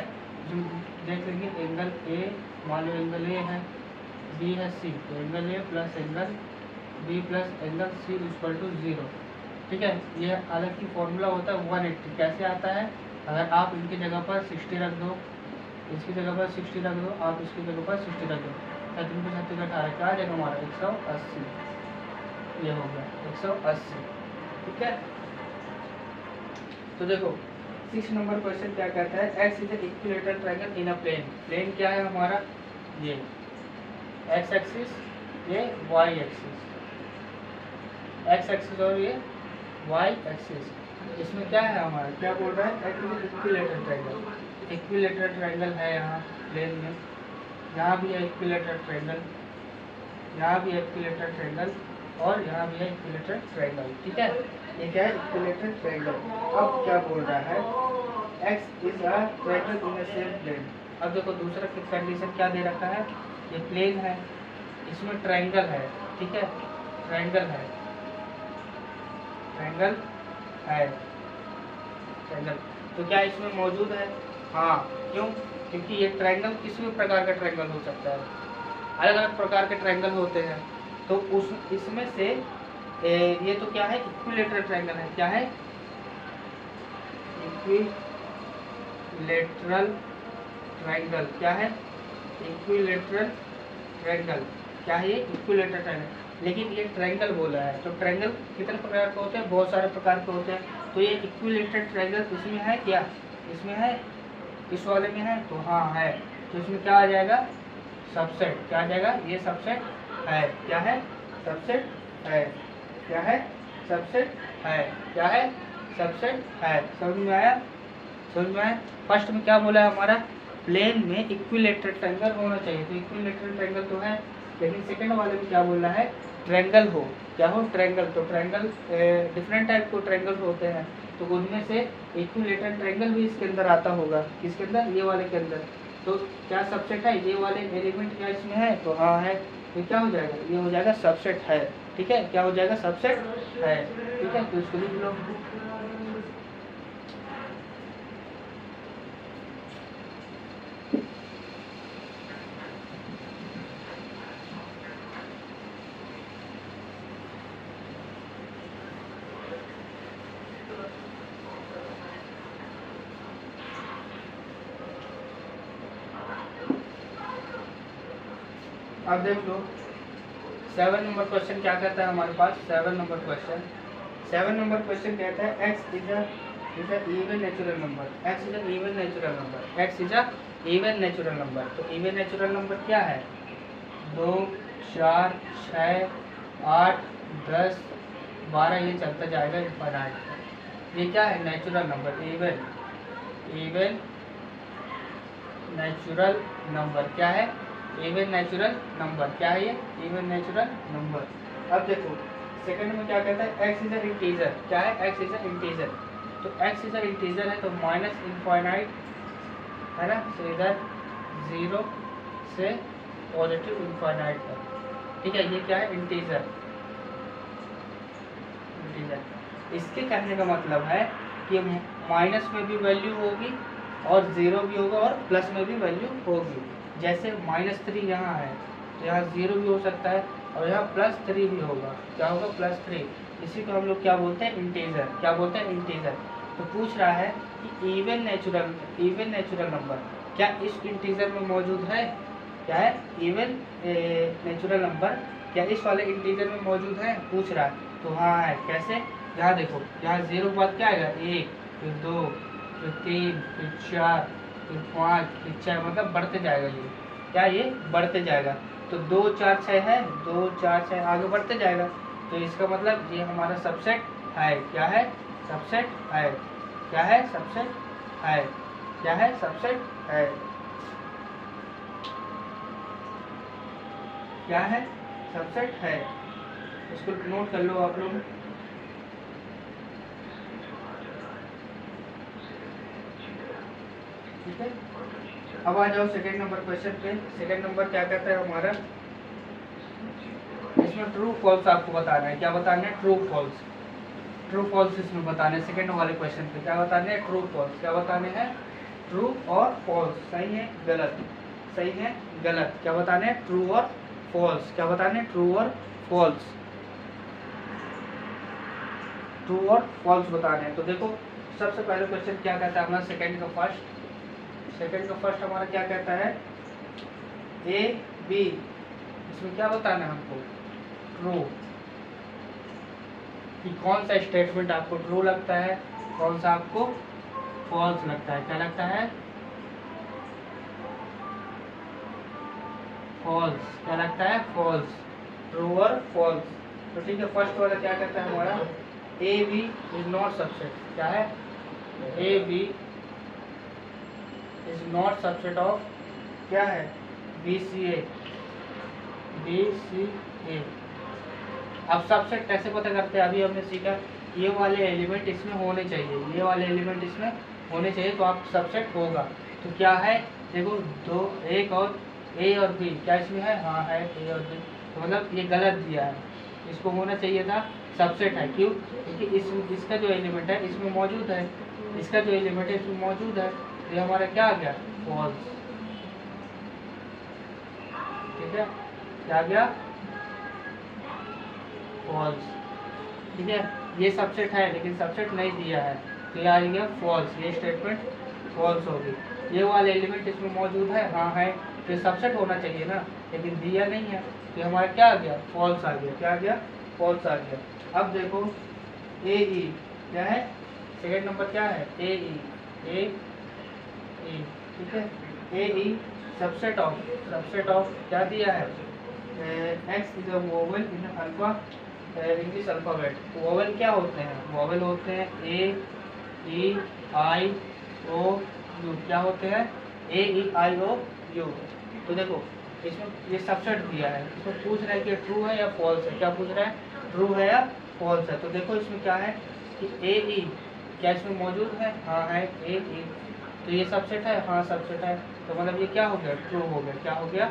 A: देख लेंगे एंगल ए, मान लो एंगल ए है, बी है सी, तो angle A plus angle B plus angle C equal to 0। ठीक है, ये अलग ही फॉर्मूला होता है 180। कैसे आता है, अगर आप इनकी जगह पर 60 रख दो, इसकी जगह पर 60 रख दो, आप इसकी जगह पर 60 रख दो, 3 को 36 18, क्या आ जाएगा हमारा 180। ये हो गया 180। ठीक है, तो देखो 6 नंबर क्वेश्चन क्या कहता है, x is a equilateral triangle in a plane. Plane क्या है हमारा, ये x एक्सिस, ये y एक्सिस, x एक्सिस और ये y एक्सिस। इसमें क्या है हमारा, क्या बोल रहा है, इक्विलैटरल ट्रायंगल। इक्विलैटरल ट्रायंगल है यहाँ प्लेन में, यहाँ भी है इक्विलैटरल ट्रायंगल, यहाँ भी है इक्विलैटरल ट्रायंगल, और यहाँ भी है इक्विलैटरल ट्रायंगल। ठीक है, ये क्या है, इक्विलैटरल ट्रायंगल। अब क्या बोल रहा है, x is a triangle in a same plane. अब देखो दूसरा कंडीशन क्या दे रखा है, ये प्लेन है, इसमें ट्रायंगल है। ठीक है, ट्रायंगल है, ट्रायंगल है, ट्रायंगल। तो क्या इसमें मौजूद है, हाँ, क्यों, क्योंकि ये ट्रायंगल किसी भी प्रकार का ट्रायंगल हो सकता है, अलग अलग प्रकार के ट्रायंगल होते हैं। तो उस इसमें से ये तो क्या है, इक्विलेटरल ट्रायंगल है। क्या है, इक्विलेटरल ट्रायंगल। क्या है, इक्विलेटरल ट्रायंगल। क्या है ये, इक्विलेटरल ट्रायंगल। लेकिन ये ट्रायंगल बोला है, तो ट्रायंगल कितने प्रकार के होते हैं, बहुत सारे प्रकार के होते हैं। तो ये इक्विलेटरल ट्रायंगल इसमें है क्या, इसमें है, इस वाले में है, तो हाँ है। तो इसमें क्या आ जाएगा, सबसेट। क्या आ जाएगा, ये सबसेट है। क्या है, सबसेट है। क्या है, सबसेट है। क्या है, सबसेट है। समझ में आया, समझ में आया। फर्स्ट में क्या बोला है हमारा, प्लेन में इक्विलेटरल ट्रायंगल होना चाहिए, तो इक्विलेटरल ट्रायंगल तो है। लेकिन सेकंड वाले में क्या बोला है, ट्रायंगल हो। क्या हो, ट्रायंगल। तो ट्रायंगल डिफरेंट टाइप के ट्रायंगल होते हैं, तो उनमें से इक्विलेटरल ट्रायंगल भी इसके अंदर आता होगा। किसके अंदर, ये वाले के अंदर। तो क्या सबसेट है, ये वाले एलिमेंट क्या इसमें है, तो हाँ है। तो क्या हो जाएगा, ये हो जाएगा सबसेट है। ठीक है, क्या हो जाएगा, सबसेट है। ठीक है, तो इसको लिख लो। अब देख लो 7 नंबर क्वेश्चन क्या कहता है हमारे पास। 7 नंबर क्वेश्चन, 7 नंबर क्वेश्चन कहता है x is a even natural number. x is a even natural number. x is a even natural number. तो इवन नेचुरल नंबर क्या है, 2 4 6 8 10 12, ये चलता जाएगा इनफाइनाइट। ये क्या है, natural number, even even natural number. क्या है, इवन नेचुरल नंबर। क्या है ये, इवन नेचुरल नंबर। अब देखो सेकंड में क्या कहता है, x इज अ इंटीजर। क्या है, x इज अ इंटीजर। तो x इज अ इंटीजर है, तो माइनस इनफाइनाइट है ना, तो इधर 0 से पॉजिटिव इनफाइनाइट तक। ठीक है, ये क्या है, इंटीजर। इंटीजर, इसके कहने का मतलब है कि माइनस में भी वैल्यू होगी और 0 भी होगा और प्लस में भी वैल्यू होगी। जैसे -3 यहाँ है, तो यहाँ 0 भी हो सकता है और यहाँ +3 भी होगा। क्या होगा, +3। इसी को हम लोग क्या बोलते हैं, इंटीजर। क्या बोलते हैं, इंटीजर। तो पूछ रहा है कि इवन नेचुरल नंबर क्या इस इंटीजर में मौजूद है। क्या है, इवन नेचुरल नंबर क्या इस वाले इंटीजर में मौजूद है, पूछ रहा है। तो हाँ है। कैसे, यहाँ देखो, यहाँ 0 के बाद क्या आएगा, 1 फिर 2 फिर 3 फिर 4 फिर 5 फिर 6, मतलब बढ़ते जाएगा। ये क्या, ये बढ़ते जाएगा। तो 2 4 6 है, 2 4 6 आगे बढ़ते जाएगा। तो इसका मतलब ये हमारा सबसेट है। क्या है, सबसेट है। क्या है, सबसेट है। क्या है, सबसेट है। क्या है, सबसेट है। इसको नोट कर लो आप लोग। ठीक है, अब आ जाओ सेकंड नंबर क्वेश्चन पे। सेकंड नंबर क्या कहता है हमारा, इसमें ट्रू फॉल्स आपको बताना है। क्या बताना है, ट्रू फॉल्स। ट्रू फॉल्स इसमें बताने हैं सेकंड वाले क्वेश्चन पे। क्या बताने हैं, ट्रू फॉल्स। क्या बताने हैं, ट्रू और फॉल्स। सही है, गलत। सही है, गलत। क्या बताने हैं, ट्रू और फॉल्स। क्या बताने हैं, ट्रू और फॉल्स। ट्रू और फॉल्स बताने हैं। तो देखो सबसे पहले क्वेश्चन क्या कहता है हमारा, सेकंड का फर्स्ट हमारा क्या कहता है, ए बी। इसमें क्या बताना है हमको, ट्रू। कि कौन सा स्टेटमेंट आपको ट्रू लगता है, कौन सा आपको फॉल्स लगता है। क्या लगता है, फॉल्स। क्या लगता है, फॉल्स। ट्रू और फॉल्स। तो ठीक है, फर्स्ट वाला क्या कहता है हमारा, A B is not subset. क्या है, A B is not subset of, क्या है, बी सी ए। अब सबसेट कैसे पता करते हैं, अभी हमने सीखा ये वाले एलिमेंट इसमें होने चाहिए, ये वाले एलिमेंट इसमें होने चाहिए, तो आप सबसेट होगा। तो क्या है, देखो दो, एक और ए और बी, क्या इसमें है, हाँ है ए और बी। तो मतलब ये गलत दिया है, इसको होना चाहिए था सबसेट है। क्यों, क्योंकि इसका जो एलिमेंट है इसमें मौजूद है, इसका जो एलिमेंट है इसमें मौजूद है, तो ये हमारा क्या आ गया, फॉल्स। ठीक है, क्या आ गया, फॉल्स। ठीक है, ये सबसेट है लेकिन सबसेट नहीं दिया है, तो ये आ गया फॉल्स, ये स्टेटमेंट फॉल्स होगी। ये वाला एलिमेंट इसमें मौजूद है, हाँ है, तो सबसेट होना चाहिए ना, लेकिन दिया नहीं है, तो हमारा क्या आ गया, फॉल्स आ गया। क्या आ गया, फॉल्स आ गया। अब देखो ए ई क्या है, सेकेंड नंबर क्या है, ए ई, ठीक है, ए ई सबसेट ऑफ क्या दिया है, x is a vowel in alpha English alphabet. Vowel क्या होते हैं, वोवेल होते हैं ए ई आई ओ यू। क्या होते हैं, ए ई आई ओ यू। तो देखो इसमें ये सबसेट दिया है, इसमें पूछ रहा है कि ट्रू है या फॉल्स है। क्या पूछ रहा है, ट्रू है या फॉल्स है। तो देखो इसमें क्या है कि ए ई क्या इसमें मौजूद है, हाँ है ए ई, तो ये सबसेट है, हाँ सबसेट है, तो मतलब ये क्या हो गया, ट्रू हो गया। क्या हो गया,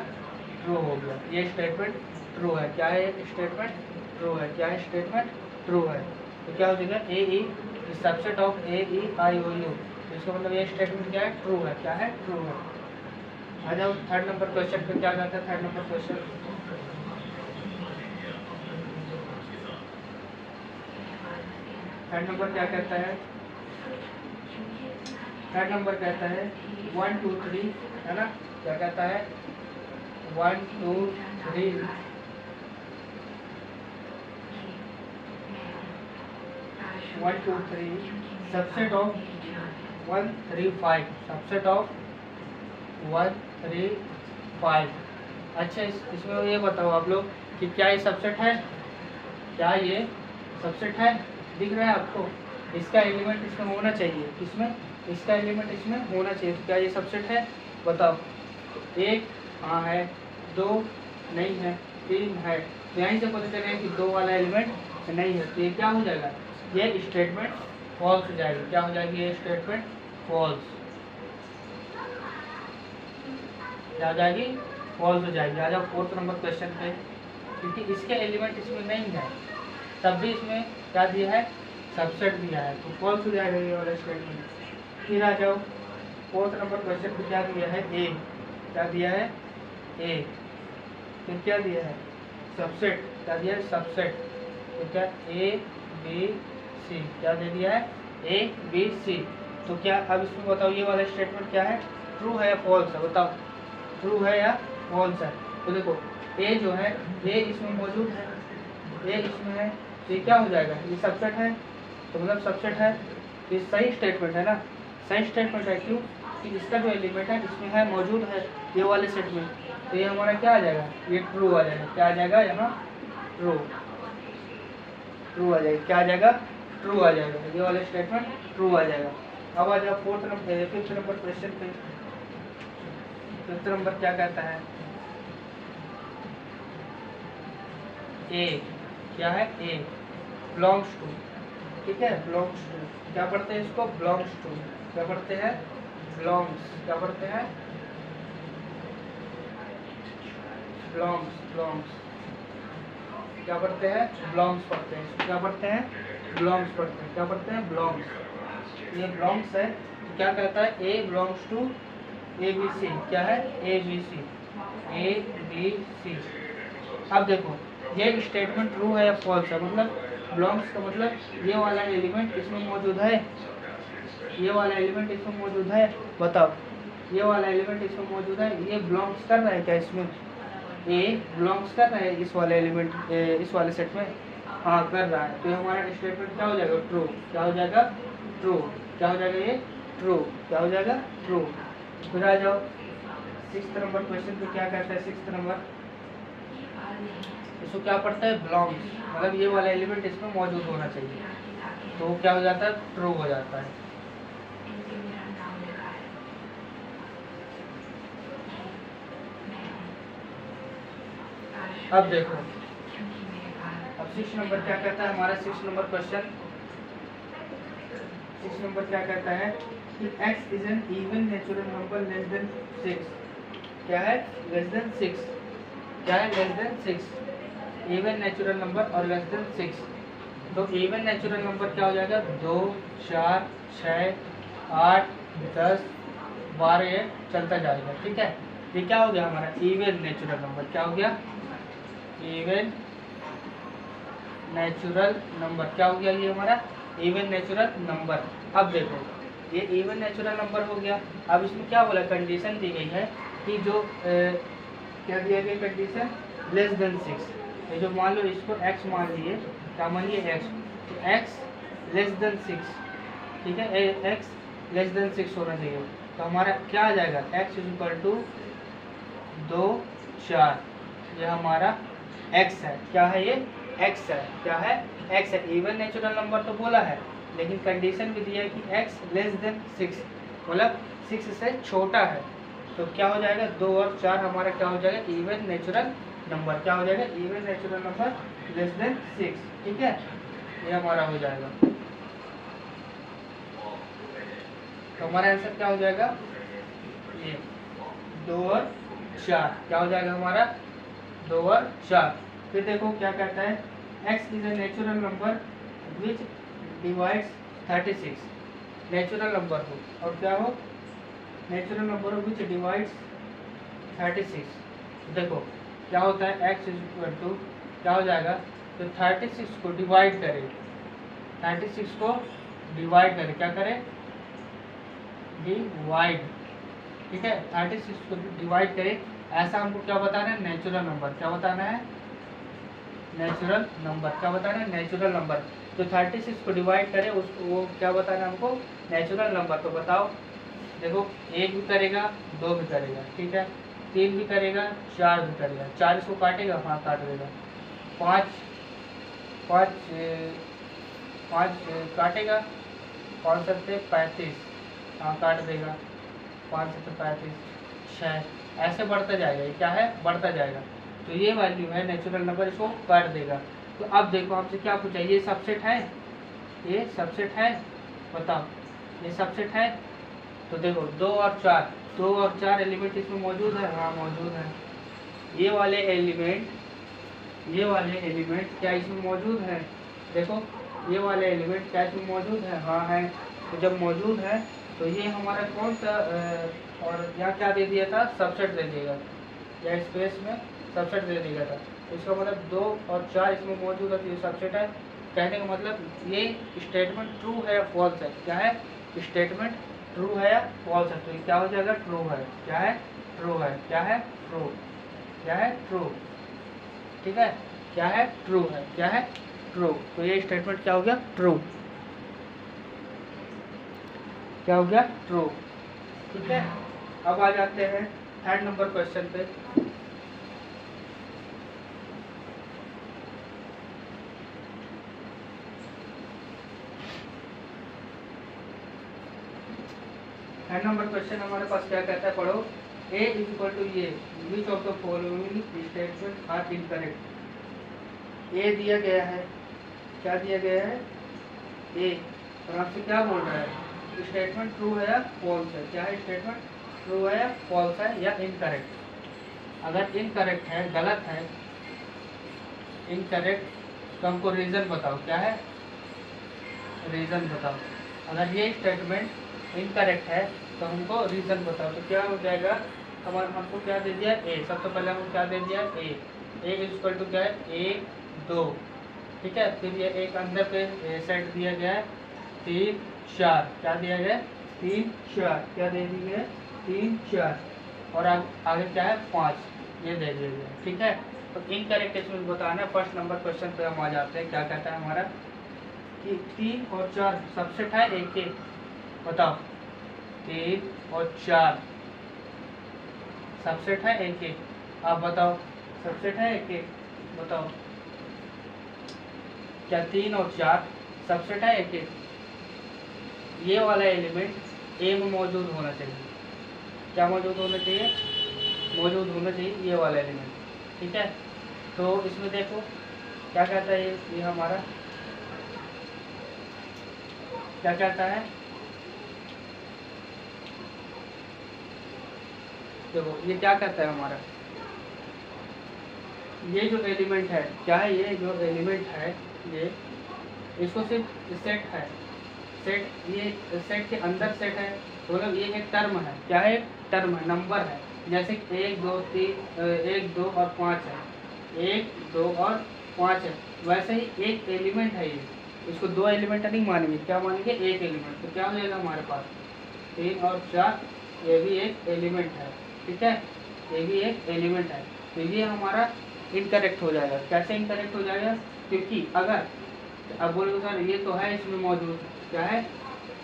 A: ट्रू हो गया। ये स्टेटमेंट ट्रू है। क्या है, स्टेटमेंट ट्रू है। क्या है, स्टेटमेंट ट्रू है। तो क्या हो जाएगा, A E subset of A E I O U, तो इसका मतलब ये स्टेटमेंट क्या है, ट्रू है। क्या है, ट्रू है। आ जाओ थर्ड नंबर क्वेश्चन पे, क्या कहता है third number question. Third number क्या कहता है, थर्ड नंबर कहता है 1 2 3, है ना। क्या कहता है, 1 2 3 1 2 3 सबसेट ऑफ 1 3 5, सबसेट ऑफ 1 3 5। अच्छा इसमें ये बताओ आप लोग कि क्या ये सबसेट है, क्या ये सबसेट है, दिख रहा है आपको। इसका एलिमेंट इसमें होना चाहिए, किसमें, इसका एलिमेंट इसमें होना चाहिए। तो क्या ये सबसेट है, बताओ। तो 1 हाँ है, 2 नहीं है, 3 है, तो यहीं से पता चलेगा कि 2 वाला एलिमेंट नहीं है, तो ये क्या हो जाएगा, ये स्टेटमेंट फॉल्स हो जाएगी। क्या हो जाएगी, ये स्टेटमेंट फॉल्स। क्या हो जाएगी, फॉल्स हो जाएगी। आ जाओ फोर्थ नंबर क्वेश्चन पे, क्योंकि इसके एलिमेंट इसमें नहीं है, तब भी इसमें क्या दिया है, सबसेट दिया है, तो फॉल्स हो जाएगा ये वाला स्टेटमेंट। फिर आ जाओ फोर्थ नंबर क्वेश्चन पे, क्या दिया है, ए। क्या दिया है, ए। फिर क्या दिया है, सबसेट। क्या दिया है, सबसेट। तो क्या, ए बी सी। क्या दे दिया है, ए बी सी। तो क्या अब इसमें बताओ ये वाला स्टेटमेंट क्या है, ट्रू है या फॉल्स है, बताओ, ट्रू है या फॉल्स है। तो देखो ए जो है, ए इसमें मौजूद है, ए इसमें है, तो ये क्या हो जाएगा, ये सबसेट है, तो मतलब सबसेट है, तो ये सही स्टेटमेंट है ना, सही स्टेटमेंट है। क्यों कि इसका जो एलिमेंट है इसमें है, मौजूद है ये वाले सेट में, तो ये हमारा क्या आ जाएगा, ये ट्रू आ जाएगा। क्या आ जाएगा यहाँ, ट्रू, ट्रू आ जाएगा। क्या आ जाएगा, ट्रू आ जाएगा, ये वाला स्टेटमेंट ट्रू आ जाएगा। अब आ जाओ fourth number, fifth number question पे। फिफ्थ नंबर क्या कहता है, ए। क्या है, ए बिलोंग्स टू। ठीक है, बिलोंग्स टू, क्या पढ़ते हैं इसको, बिलोंग्स टू। क्या पढ़ते हैं, बिलोंग्स। क्या पढ़ते हैं, बिलोंग्स, बिलोंग्स। क्या पढ़ते हैं, बिलोंग्स पढ़ते हैं। क्या पढ़ते हैं, बिलोंग्स पढ़ते हैं। क्या पढ़ते हैं, बिलोंग्स। ये बिलोंग्स है, तो क्या कहता है, A belongs to A B C. क्या है, A B C, A B सी। अब देखो ये स्टेटमेंट ट्रू है या फॉल्स है, मतलब बिलोंग्स का मतलब ये वाला एलिमेंट इसमें मौजूद है, ये वाला एलिमेंट इसमें मौजूद है, बताओ, ये वाला एलिमेंट इसमें मौजूद है, ये बिलोंग्स कर रहा है क्या इसमें, ए बिलोंग्स कर रहा है इस वाले एलिमेंट, इस वाले सेट में, हाँ कर रहा है, तो हमारा स्टेटमेंट क्या हो जाएगा, ट्रू। क्या हो जाएगा, ट्रू। क्या हो जाएगा, ये ट्रू। क्या हो जाएगा, ट्रू। फिर आ जाओ सिक्स्थ नंबर क्वेश्चन पे, क्या कहता है सिक्स्थ नंबर, इसको क्या पढ़ता है, बिलोंग्स, मतलब ये वाला एलिमेंट इसमें मौजूद होना चाहिए, तो क्या हो जाता है, ट्रू हो जाता है। अब देखो, अब 6 नंबर क्या कहता है हमारा, 6 नंबर क्वेश्चन, 6 नंबर क्या कहता है कि x is an even natural number less than 6। क्या है, लेस देन 6। क्या है, less than 6, even natural number और लेस देन 6। तो इवन नेचुरल नंबर क्या हो जाएगा, 2 4 6 8 10 12, ये चलता जाएगा। ठीक है, ये क्या हो गया हमारा इवन नेचुरल नंबर। क्या हो गया, इवन नेचुरल नंबर। क्या हो गया ये हमारा इवन नेचुरल नंबर। अब देखो ये इवन नेचुरल नंबर हो गया। अब इसमें क्या बोला, कंडीशन दी गई है कि जो क्या दिया गया कंडीशन, लेस देन 6। ये जो मान लो इसको x मान लिए, क्या मान लिए x, तो x लेस देन 6, ठीक है, x लेस देन 6 होना चाहिए। तो हमारा क्या आ जाएगा, x इक्वल टू 2 4, ये हमारा x है। क्या है ये, x है। क्या है, x है। इवन नेचुरल नंबर तो बोला है, लेकिन कंडीशन भी दिया है कि x लेस देन 6, मतलब 6 से छोटा है। तो क्या हो जाएगा, 2 और 4 हमारा क्या हो जाएगा, इवन नेचुरल नंबर। क्या हो जाएगा, even natural number less than 6, ठीक है, ये हमारा हो जाएगा। तो हमारा आंसर क्या हो जाएगा, ये 2 और 4। क्या हो जाएगा हमारा, 2 और 4। फिर देखो क्या कहता है, x is a natural number which divides 36। Natural number हो और क्या हो, नेचुरल नंबर हो विच डिवाइड्स 36। देखो क्या होता है, x इक्वल टू क्या हो जाएगा, तो 36 को डिवाइड करें, 36 को डिवाइड करें, क्या करें, डिवाइड, ठीक है, 36 को डिवाइड करें। ऐसा हमको क्या बताना है, नेचुरल नंबर। क्या बताना है, नेचुरल नंबर। क्या बताना है, नेचुरल नंबर। तो 36 को डिवाइड करें उसको, वो क्या बताना है हमको, नेचुरल नंबर। तो बताओ, देखो 1 भी करेगा, 2 भी करेगा, ठीक है, 3 भी करेगा, 4 भी करेगा, 4 इसको काटेगा, हाँ काट देगा, 5 काटेगा, 5 सकते 35, हाँ काट देगा, 5 से 35, 6, ऐसे बढ़ता जाएगा। ये क्या है, बढ़ता जाएगा। तो ये वैल्यू है नेचुरल नंबर, इसको काट देगा। तो अब देखो आपसे क्या पूछा, ये सबसेट है, ये सबसेट है, बताओ ये सबसेट है। तो देखो 2 और 4 एलिमेंट इसमें मौजूद है, हाँ मौजूद है। ये वाले एलिमेंट क्या इसमें मौजूद है, देखो ये वाले एलिमेंट क्या इसमें मौजूद है, हाँ है। तो जब मौजूद है तो ये हमारा कौन सा और यहाँ क्या दे दिया था, सबसेट दे दिएगा, या स्पेस में सबसेट दे दिया था। तो इसका मतलब 2 और 4 इसमें मौजूद है, तो ये सबसेट है। कहने का मतलब ये स्टेटमेंट ट्रू है या फॉल्स है, क्या है, स्टेटमेंट ट्रू है या फॉल्स है। तो ये क्या हो जाएगा, ट्रू है। क्या है, ट्रू है। क्या है, ट्रू। क्या है, ट्रू, ठीक है, क्या है, ट्रू है। क्या है, ट्रू। तो ये स्टेटमेंट क्या हो गया, ट्रू। क्या हो गया, ट्रू, ठीक है। अब आ जाते हैं 3rd नंबर क्वेश्चन पे। थर्ड नंबर क्वेश्चन हमारे पास क्या कहता है, पढ़ो। A इज इक्वल टू ये, which of the following statement are incorrect. A दिया गया है, क्या दिया गया है, ए, और आपसे क्या बोल रहा है, स्टेटमेंट ट्रू है या फॉल्स है। क्या है, स्टेटमेंट ट्रू है या फॉल्स है या इनकरेक्ट। अगर इनकरेक्ट है, गलत है, इनकरेक्ट, तो हमको रीज़न बताओ। क्या है, रीज़न बताओ। अगर ये स्टेटमेंट इनकरेक्ट है तो हमको रीज़न बताओ। तो क्या हो जाएगा, हमको क्या दे दिया, ए। सबसे पहले हमको क्या दे दिया, ए इक्वल टू क्या है, 1 2, ठीक है। फिर ये एक अंदर पे सेट दिया गया है 3 4, क्या दिया गया, 3 4, क्या दे दिया गया, 3 4, और आगे क्या है, 5, ये दे दिया गया, ठीक है। तो इनकरेक्ट इसमें बताना। फर्स्ट नंबर क्वेश्चन पे हम आ जाते हैं। क्या कहता है हमारा कि 3 और 4 सबसेट है एक के, बताओ 3 और 4 सबसेट है एक के, आप बताओ सबसेट है एक के, बताओ क्या 3 और 4 सबसेट है एक के। ये वाला एलिमेंट ए में मौजूद होना चाहिए। क्या मौजूद होना चाहिए, मौजूद होना चाहिए ये वाला एलिमेंट, ठीक है। तो इसमें देखो क्या कहता है, ये हमारा क्या कहता है, देखो ये क्या कहता है हमारा, ये जो एलिमेंट है, क्या है, ये जो एलिमेंट है, ये इसको सिर्फ सेट है, सेट, ये सेट के अंदर सेट है, तो मतलब ये एक टर्म है। क्या है, टर्म है, नंबर है। जैसे 1 2 3 1 2 और 5 है, 1 2 और 5 है। वैसे ही एक एलिमेंट है ये, इसको 2 एलिमेंट नहीं मानेंगे, क्या मानेंगे? एक एलिमेंट। तो क्या हो जाएगा हमारे पास 3 और 4, ये भी एक एलिमेंट है, ठीक है, ये भी एक एलिमेंट है। तो ये हमारा इनकरेक्ट हो जाएगा। कैसे इनकरेक्ट हो जाएगा? क्योंकि अगर अब बोलोगे सर ये तो है इसमें मौजूद, क्या है?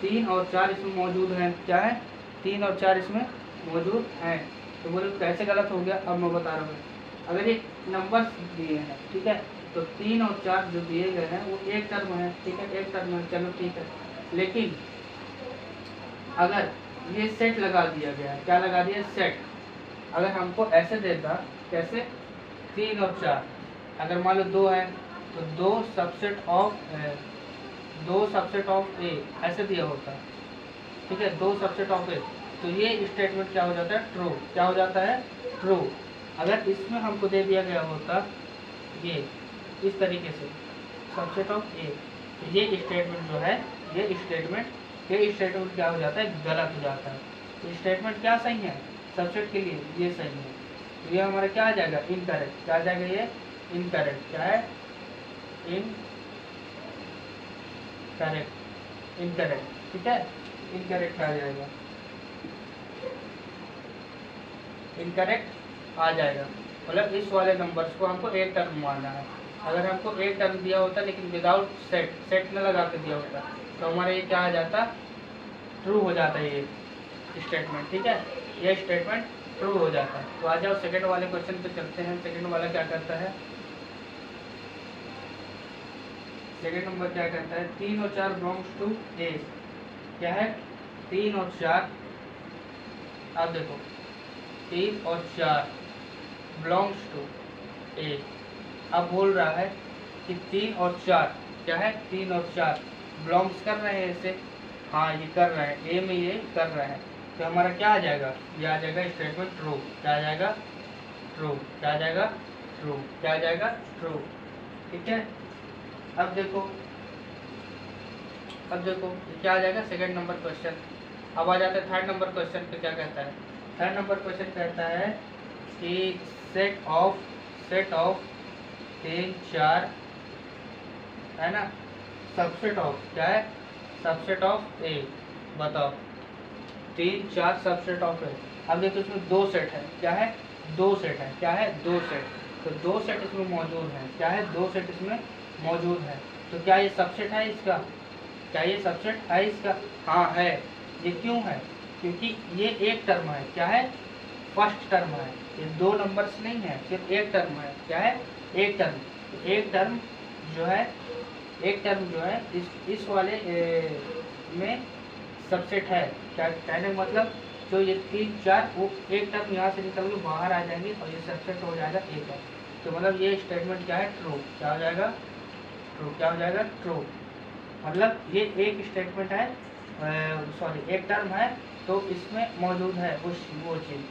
A: 3 और 4 इसमें मौजूद है, क्या है? 3 और 4 इसमें मौजूद है। तो बोलो कैसे गलत हो गया? अब मैं बता रहा हूँ। अगर ये नंबर्स दिए हैं, ठीक है, तो 3 और 4 जो दिए गए हैं वो एक टर्म है, ठीक है, एक टर्म है, चलो ठीक है। लेकिन अगर ये सेट लगा दिया गया है, क्या लगा दिया? सेट। अगर हमको ऐसे देता, कैसे? 3 और 4, अगर मान लो 2 है तो 2 सबसेट ऑफ ए ऐसे दिया होता, ठीक है, 2 सबसेट ऑफ ए, तो ये स्टेटमेंट क्या हो जाता है? ट्रू। क्या हो जाता है? ट्रू। अगर इसमें हमको दे दिया गया होता ये इस तरीके से सबसेट ऑफ ए, तो ये स्टेटमेंट जो है, ये स्टेटमेंट क्या हो जाता है? गलत हो जाता है। तो स्टेटमेंट क्या सही है? सबसेट के लिए ये सही है। तो ये हमारा क्या आ जाएगा? इनकरेक्ट। क्या आ जाएगा? ये इनकरेक्ट। क्या है? इनकरेक्ट, ठीक है, इनकरेक्ट आ जाएगा, इनकरेक्ट आ जाएगा। मतलब इस वाले नंबर्स को हमको एक टर्म मानना है। अगर हमको एक टर्म दिया होता लेकिन विदाउट सेट न लगा के दिया होता, तो हमारा ये क्या आ जाता? ट्रू हो जाता है ये स्टेटमेंट, ठीक है, ये स्टेटमेंट ट्रू हो जाता है। तो आ जाओ सेकंड वाले क्वेश्चन पे चलते हैं। सेकंड वाला क्या करता है? सेकंड नंबर क्या करता है? 3 और 4 बिलोंग्स टू ए। क्या है? 3 और 4, आप देखो 3 और 4 बिलोंग्स टू ए। अब बोल रहा है कि 3 और 4 क्या है? 3 और 4 बिलोंग्स कर रहे हैं इसे, हाँ ये कर रहे हैं, ए में ये कर रहे हैं। तो हमारा क्या आ जाएगा? ये आ जाएगा स्टेटमेंट ट्रू। क्या आ जाएगा? ट्रू। क्या आ जाएगा? ट्रू। क्या आ जाएगा? ट्रू, ठीक है। अब देखो क्या आ जाएगा? Second number question. अब आ जाता है थर्ड नंबर क्वेश्चन पे। क्या कहता है? थर्ड नंबर क्वेश्चन कहता है कि सेट ऑफ 3 4 है ना, सबसेट ऑफ, क्या है? सबसेट ऑफ ए। बताओ 3 4 सबसेट ऑफ ए। अब देखो इसमें 2 सेट है, क्या है? 2 सेट है, क्या है? 2 सेट। तो 2 सेट इसमें मौजूद है, क्या है? 2 सेट इसमें मौजूद है। तो क्या ये सबसेट है इसका? क्या ये सबसेट है इसका? हाँ है। ये क्यों है? क्योंकि ये एक टर्म है, क्या है? फर्स्ट टर्म है, ये 2 नंबर्स नहीं है, सिर्फ एक टर्म है, क्या है? एक टर्म। तो एक टर्म जो है इस वाले में सबसेट है। क्या कहने का मतलब, जो ये 3 4 वो एक टर्म यहाँ से निकल के बाहर आ जाएंगे और ये सबसेट हो जाएगा एक है। तो मतलब ये स्टेटमेंट क्या है? ट्रू। क्या हो जाएगा? ट्रू। क्या हो जाएगा? ट्रू। मतलब ये एक स्टेटमेंट है, सॉरी एक टर्म है, तो इसमें मौजूद है वो चीज़।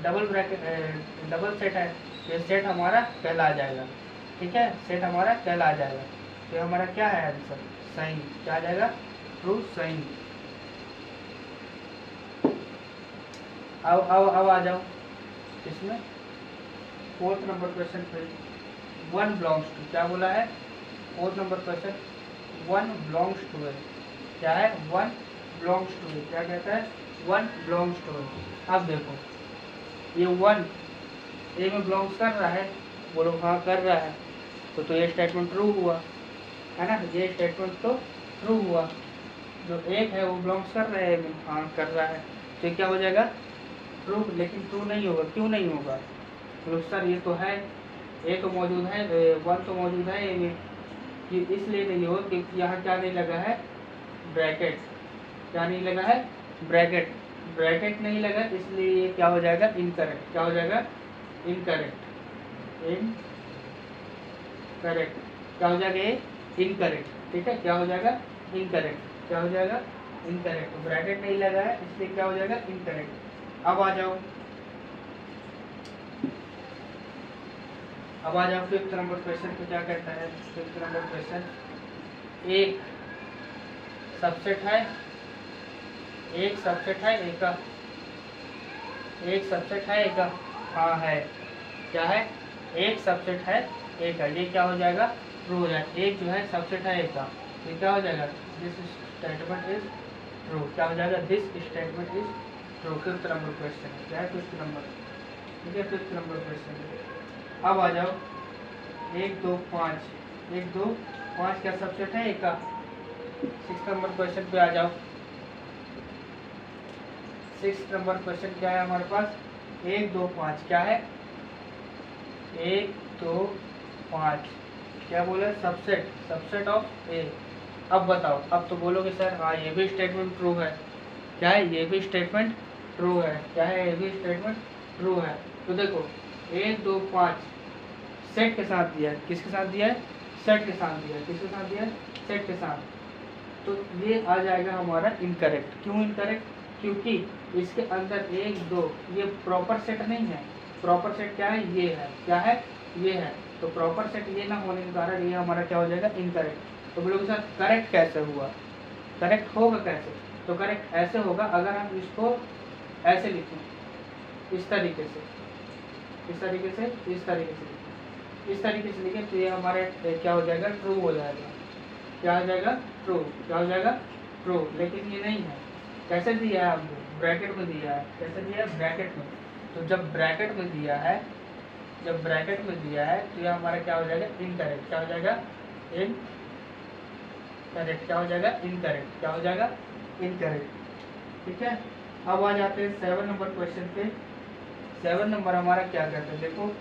A: डबल सेट है, ये सेट हमारा कहला जाएगा, ठीक है, सेट हमारा कहला जाएगा। तो हमारा क्या है आंसर? सही। क्या आ जाएगा? ट्रू, सही। अब आ जाओ इसमें फोर्थ नंबर क्वेश्चन पे। 1 बिलोंग्स टू, क्या बोला है? Fourth number question 1 belongs to है, क्या है? 1 बिलोंग्स टू है। क्या कहता है? 1 बिलोंग्स टू है। अब देखो ये 1 ए में बिलोंग्स कर रहा है, बोलो हाँ कर रहा है, तो ये स्टेटमेंट ट्रू हुआ, है ना, ये स्टेटमेंट तो ट्रू हुआ। जो एक है वो बिलोंग्स कर रहा है, हाँ कर रहा है, तो क्या हो जाएगा? ट्रू। लेकिन ट्रू नहीं होगा, क्यों नहीं होगा? तो सर ये तो है, ए तो मौजूद है, 1 तो मौजूद है ए में, कि इसलिए नहीं होगा क्योंकि यहाँ क्या नहीं लगा है? ब्रैकेट। क्या नहीं लगा है? ब्रैकेट। ब्रैकेट नहीं लगा, इसलिए ये क्या हो जाएगा? इनकरेक्ट। क्या हो जाएगा? इनकरेक्ट। इनकरेक्ट। क्या हो जाएगा? ये इनकरेक्ट, ठीक है। क्या हो जाएगा? इनकरेक्ट। क्या हो जाएगा? इनकरेक्ट। ब्रैकेट नहीं लगा है इसलिए क्या हो जाएगा? इनकरेक्ट। अब आ जाओ फिफ्थ नंबर क्वेश्चन पे। क्या कहता है फिफ्थ नंबर क्वेश्चन? एक सबसेट है ए का, एक सबसेट है ए का, हाँ है। क्या है? एक सबसेट है ए का, ये क्या हो जाएगा, ट्रू हो जाएगा। एक जो है सबसेट है ए का, तो क्या हो जाएगा, दिस स्टेटमेंट इज ट्रू। क्या हो जाएगा, this statement is true. Fifth number question है, क्या है फिफ्थ नंबर, ठीक है, फिफ्थ नंबर क्वेश्चन है। अब आ जाओ 1 2 5, 1 2 5 क्या सबसेट है ए का। सिक्स नंबर क्वेश्चन पे आ जाओ। सिक्स नंबर क्वेश्चन क्या है हमारे पास, 1 2 5 क्या है, 1 2 5 क्या बोला, सबसेट, सबसेट ऑफ ए। अब बताओ, अब तो बोलोगे सर हाँ ये भी स्टेटमेंट ट्रू है, क्या है, ये भी स्टेटमेंट ट्रू है, क्या है, ये भी स्टेटमेंट ट्रू है। तो देखो 1 2 5 सेट के साथ दिया है, किसके साथ दिया है, सेट के साथ दिया है, किसके साथ दिया है, सेट के साथ। तो ये आ जाएगा हमारा इनकरेक्ट। क्यों इनकरेक्ट, क्योंकि इसके अंदर 1 2 ये प्रॉपर सेट नहीं है। प्रॉपर सेट क्या है, ये है, क्या है, ये है। तो प्रॉपर सेट ये ना होने के कारण ये हमारा क्या हो जाएगा, इनकरेक्ट। तो बोलोगे सर करेक्ट कैसे हुआ, करेक्ट होगा कैसे, तो करेक्ट ऐसे होगा अगर हम इसको ऐसे लिखें, इस तरीके से, इस तरीके से, इस तरीके से लिखें, इस तरीके से लिखें, तो ये हमारे क्या हो जाएगा, ट्रू हो जाएगा। क्या हो जाएगा, ट्रू। क्या हो जाएगा, ट्रू। लेकिन ये नहीं है, कैसे दिया है हमको, ब्रैकेट में दिया है। कैसे दिया है, ब्रैकेट में। तो जब ब्रैकेट में दिया है, जब ब्रैकेट में दिया है तो ये हमारा क्या हो जाएगा, इनकरेक्ट। क्या हो जाएगा, इनकरेक्ट। क्या हो जाएगा, इनकरेक्ट। क्या हो जाएगा, इनकरेक्ट। ठीक है। अब आ जाते हैं 7 नंबर क्वेश्चन पे। 7 नंबर हमारा क्या कहता है, देखो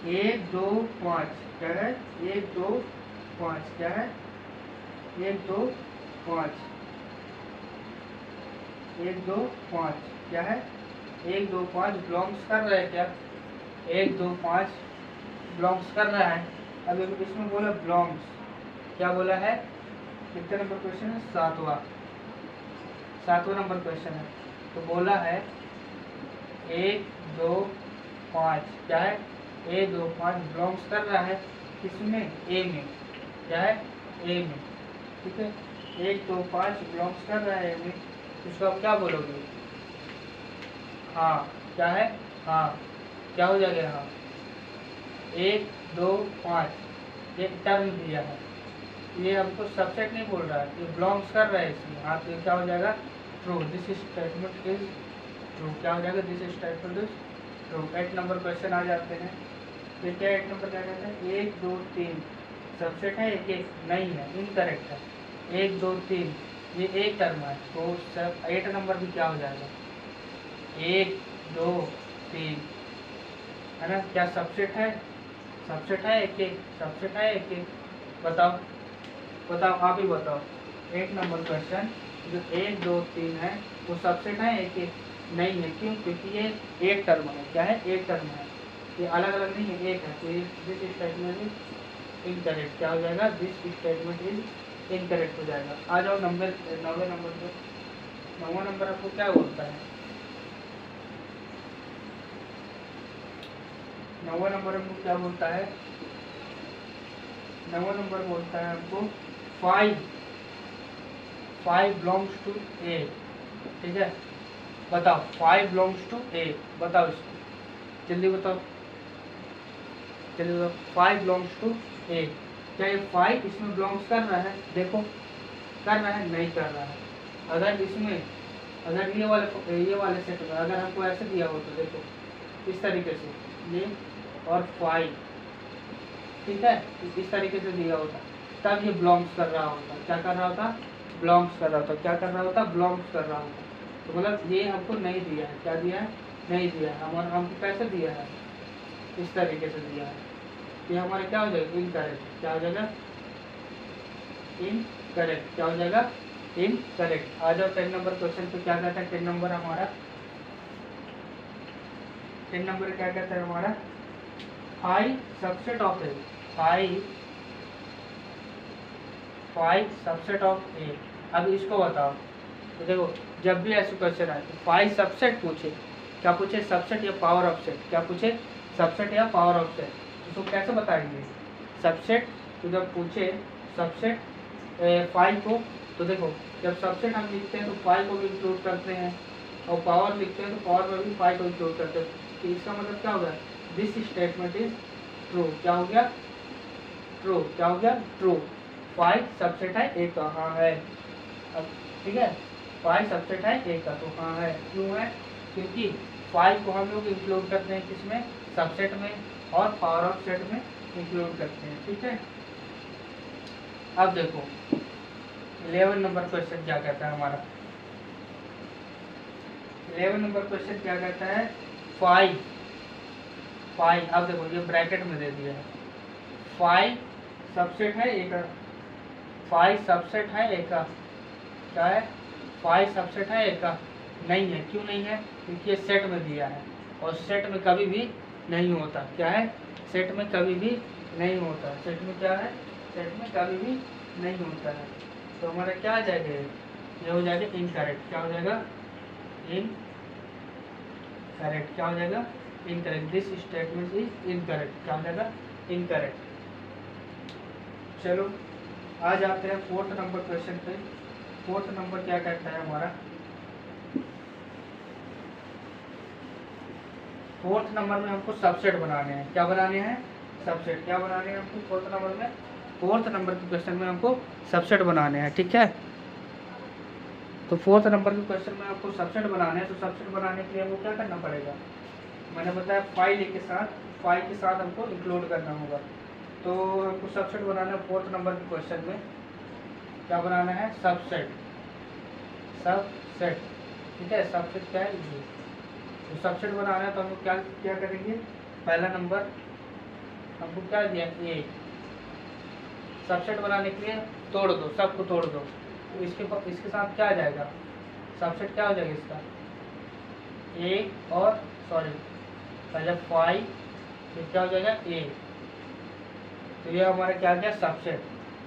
A: 1 2 5 क्या है, 1 2 5 क्या है, 1 2 5, 1 2 5 क्या है, 1 2 5 बिलोंग्स कर रहा है क्या, 1 2 5 बिलोंग्स कर रहा है। अब इसमें बोला बिलोंग्स, क्या बोला है, कितने नंबर क्वेश्चन है, 7वां नंबर क्वेश्चन है। तो बोला है 1 2 5 क्या है, 1 2 5 बिलोंग्स कर रहा है किसमें, ए में, क्या है, ए में। ठीक है, 1 2 5 बिलोंग्स कर रहा है ए में, इसको आप क्या बोलोगे, हाँ, क्या है, हाँ, क्या हो जाएगा, हाँ, 1 2 5 एक टर्म दिया है, ये हमको सबसेट नहीं बोल रहा है, ये बिलोंग्स कर रहा है इसमें, हाँ, तो क्या हो जाएगा, true. This statement is true. क्या हो जाएगा, this statement is true. 8 number question आ जाते हैं। तो क्या 8 नंबर क्या कहते हैं, 1 2 3 सबसेट है, एक नहीं है, इनकरेक्ट है। 1 2 3 ये एक टर्म है, तो सब 8 नंबर भी क्या हो जाएगा, 1 2 3 है ना, क्या सबसेट है, सबसेट है एक, सबसेट है एक। बताओ बताओ, आप ही बताओ। 8 नंबर क्वेश्चन जो 1 2 3 है वो सबसेट है एक, नहीं है। क्यों, क्योंकि ये एक टर्म है, क्या है, एक टर्म है, ये अलग अलग नहीं है, एक है। तो दिस स्टेटमेंट इज इनकरेक्ट। क्या हो जाएगा, दिस स्टेटमेंट इज इनकरेक्ट हो जाएगा। आ जाओ 9वें नंबर पे। 9वां नंबर आपको क्या बोलता है, 9वां नंबर हमको क्या बोलता है, 9वां नंबर बोलता है हमको 5 बिलोंग्स टू ए। ठीक है, बताओ 5 बिलोंग्स टू ए, बताओ इसको जल्दी बताओ, जल्दी बताओ। 5 बिलोंग्स टू ए, क्या ये 5 इसमें बिलोंग्स कर रहा है, देखो कर रहा है, नहीं कर रहा है। अगर इसमें, अगर ये वाले सेट में अगर हमको ऐसे दिया हो तो देखो इस तरीके से ये और 5, ठीक है, इस तरीके से दिया होता तब ये बिलोंग्स कर रहा होता। क्या कर रहा होता, बिलोंग्स कर रहा होता। क्या कर रहा होता, बिलोंग्स कर रहा होता। तो मतलब ये हमको नहीं दिया है, क्या दिया है, नहीं दिया है। हमारा हमको कैसे दिया है, इस तरीके से दिया है। ये हमारे क्या हो जाएगा, इनकरेक्ट। क्या हो जाएगा, इनकरेक्ट। क्या हो जाएगा, इनकरेक्ट। आ जाओ 10 नंबर क्वेश्चन पे। क्या कहता है 10 नंबर हमारा, 10 नंबर क्या कहता है हमारा, 5 subset of A, 5 subset of A. अब इसको बताओ। तो देखो जब भी ऐसे क्वेश्चन आए तो 5 सबसेट पूछे, क्या पूछे, सबसेट या पावर ऑफ सेट, क्या पूछे, सबसेट या पावर ऑफ सेट। इसको कैसे बताएंगे, सबसेट तो जब पूछे सबसेट 5 को, तो देखो जब सबसेट हम लिखते हैं तो 5 को भी इंक्लूड करते हैं, और पावर लिखते हैं तो पावर में भी 5 को इंक्लूड करते हैं। तो इसका मतलब क्या होगा, दिस स्टेटमेंट इज ट्रू। क्या हो गया? ट्रू। क्या हो गया? ट्रू। 5 सबसेट है ए का, हाँ है। अब ठीक है, 5 सबसेट है ए का, तो हाँ है। क्यों है? क्योंकि 5 को हम लोग इंक्लूड करते हैं किसमें? सबसेट में, और पावर ऑफ सेट में इंक्लूड करते हैं। ठीक है, अब देखो 11 नंबर क्वेश्चन क्या कहता है हमारा। 11 नंबर क्वेश्चन क्या कहता है? 5, अब देखो ये ब्रैकेट में दे दिया है, 5 सबसेट है ए का, 5 सबसेट है ए का। क्या है? 5 सबसेट है ए का? नहीं है। क्यों नहीं है? क्योंकि ये सेट में दिया है, और सेट में कभी भी नहीं होता। क्या है? सेट में कभी भी नहीं होता। सेट में क्या है? सेट में कभी भी नहीं होता है। तो हमारा क्या आ जाएगा? ये हो जाएगा इनकरेक्ट। क्या हो जाएगा? इनकरेक्ट। क्या हो जाएगा? Incorrect. This statement is incorrect. क्या हो जाएगा? इनकरेक्ट। चलो आ जाते हैं 4th नंबर क्वेश्चन पे। 4th नंबर क्या कहता है हमारा? 4th नंबर में हमको सबसेट बनाने हैं। क्या बनाने हैं? सबसेट। क्या बनाने हैं हमको 4th नंबर में? 4th नंबर के क्वेश्चन में हमको सबसेट बनाने हैं। ठीक है, तो 4th नंबर के क्वेश्चन में आपको सबसेट बनाने हैं। तो सबसेट बनाने के लिए हमको क्या करना पड़ेगा? मैंने बताया 5 के साथ हमको इंक्लूड करना होगा। तो हमको सबसेट बनाना है 4th नंबर के क्वेश्चन में। क्या बनाना है? सबसेट। सबसेट। ठीक है, सबसेट क्या है? ये। तो सबसेट बनाना है तो हमको क्या क्या करेंगे? पहला नंबर हमको क्या दिया? ए। सबसेट बनाने के लिए तोड़ दो, सबको तोड़ दो। तो इसके साथ क्या आ जाएगा? सबसेट क्या हो जाएगा इसका? ए और सॉरी पहले 5, फिर क्या हो जाएगा? ए। तो ये हमारा क्या गया? सबसेट।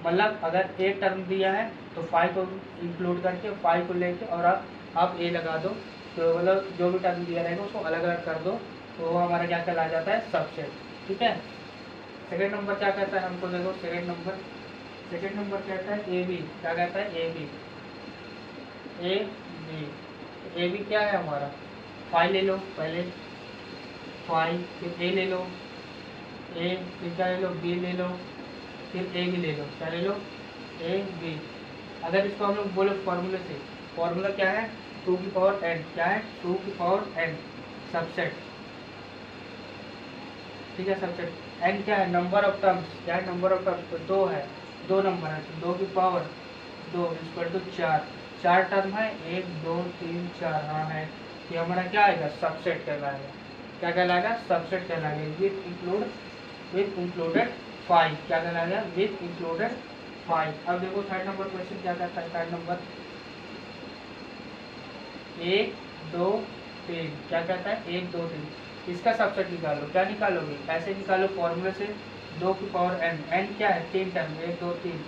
A: मतलब अगर एक टर्म दिया है तो 5 को इंक्लूड करके 5 को लेके और आप ए लगा दो, तो मतलब जो भी टर्म दिया रहेगा उसको अलग अलग कर दो, तो वो हमारा क्या कहला जाता है? सबसेट। ठीक है, सेकेंड नंबर क्या कहता है हमको? देखो सेकेंड नंबर कहता है ए बी। क्या कहता है? A B. ए बी क्या है हमारा? 5 ले लो पहले, 5, फिर ए ले लो, ए, फिर क्या ले लो? बी ले लो, फिर ए भी ले लो। क्या ले लो? A B. अगर इसको हम लोग बोले फॉर्मूले से, फॉर्मूला क्या है? 2 की पावर n। क्या है? 2 की पावर n सबसेट। ठीक है, सबसेट। n क्या है? Number of terms. क्या है? Number of terms. तो 2 है, 2 नंबर है, तो 2 की पावर 2 इक्वल टू 4। 4 टर्म है, 1 2 3 4। हाँ है, ये हमारा क्या आएगा? सबसेट कहलाएगा। क्या कहलाएगा? सबसेट कहलाएगा। With included 5। क्या कहलाएगा? With included 5। अब देखो थर्ड नंबर क्वेश्चन क्या कहता है? Third number 1 2 3। क्या कहता है? 1 2 3। इसका सबसेट निकालो। क्या निकालोगे? ऐसे निकालो फॉर्मूले से, 2 की पावर n। n क्या है? 3 टर्म, 1 2 3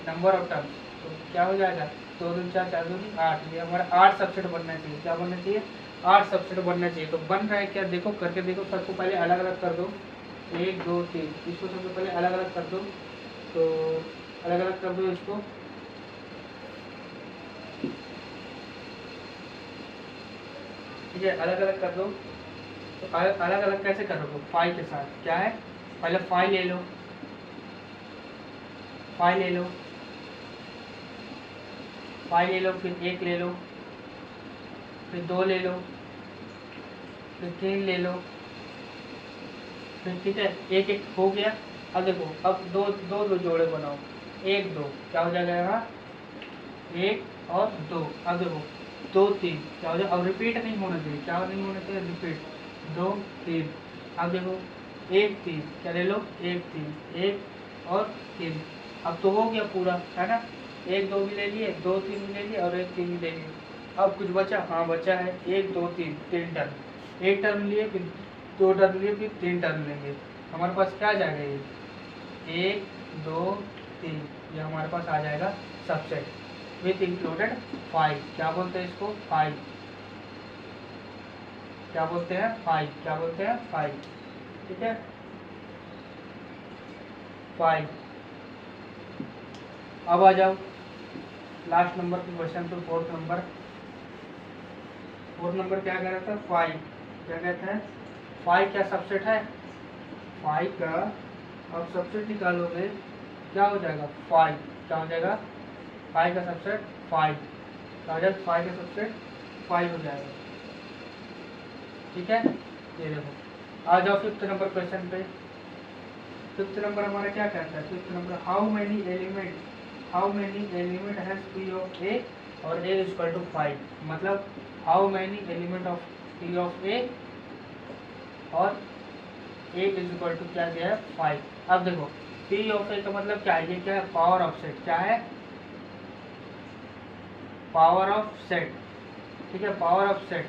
A: नंबर ऑफ टर्म। तो क्या हो जाएगा? 2 2 4 4 2 8। ये हमारा 8 सबसेट बनना चाहिए। क्या बनना चाहिए? 8 सबसेट बनना चाहिए। तो बन रहा है क्या? देखो करके देखो। सबको पहले अलग अलग कर दो, 1 2 3। इसको सबसे पहले अलग अलग कर दो, तो अलग अलग कर दो इसको। ठीक है, अलग अलग कर दो। तो अलग अलग कैसे करोगे? 5 के साथ। क्या है? पहले 5 ले लो, 5 ले लो, 5 ले लो, फिर 1 ले लो, फिर 2 ले लो, फिर 3 ले लो, फिर ठीक है, एक एक हो गया। अब देखो, अब दो दो दो जोड़े बनाओ, 1 2। क्या हो जाएगा यहाँ? 1 और 2। अब देखो 2 3। क्या हो जाएगा? अब रिपीट नहीं होना चाहिए। क्या नहीं होना चाहिए? रिपीट। 2 3। अब देखो 1 3। क्या ले लो? 1 3, 1 और 3। अब तो हो गया पूरा, है ना? 1 2 भी ले लिए, 2 3 भी ले लिए, और 1 3 भी ले लिए। अब कुछ बचा? हाँ बचा है 1 2 3 3 टर्म। 1 टर्म लिए, फिर 2 टर्म लिए, फिर 3 टर्म लेंगे। हमारे पास क्या आ जाएगा? ये 1 2 3। ये हमारे पास आ जाएगा सबसेट विथ इंक्लूडेड 5। क्या बोलते हैं इसको? 5। क्या बोलते हैं? 5। क्या बोलते हैं? 5। ठीक है, 5। अब आ जाओ लास्ट नंबर के क्वेश्चन पे। 4th number. 4th नंबर क्या कह रहा था? 5। क्या कहता है? 5 क्या सबसेट है? 5 का अब सबसेट निकालोगे क्या हो जाएगा 5, क्या हो जाएगा 5 का सबसेट 5, क्या हो जाएगा 5 का सबसेट 5 हो जाएगा। ठीक है, ये देखो। आ जाओ 5th नंबर क्वेश्चन पे। 5th नंबर हमारा क्या कहता है? 5th number how many element has P of A और ए इज इक्वल टू 5, मतलब how many element of P of A और ए इज इक्वल टू क्या दिया है 5। अब देखो पी ऑफ ए का मतलब क्या है? ये क्या है? Power of set. क्या है? Power of set. ठीक है, power of set.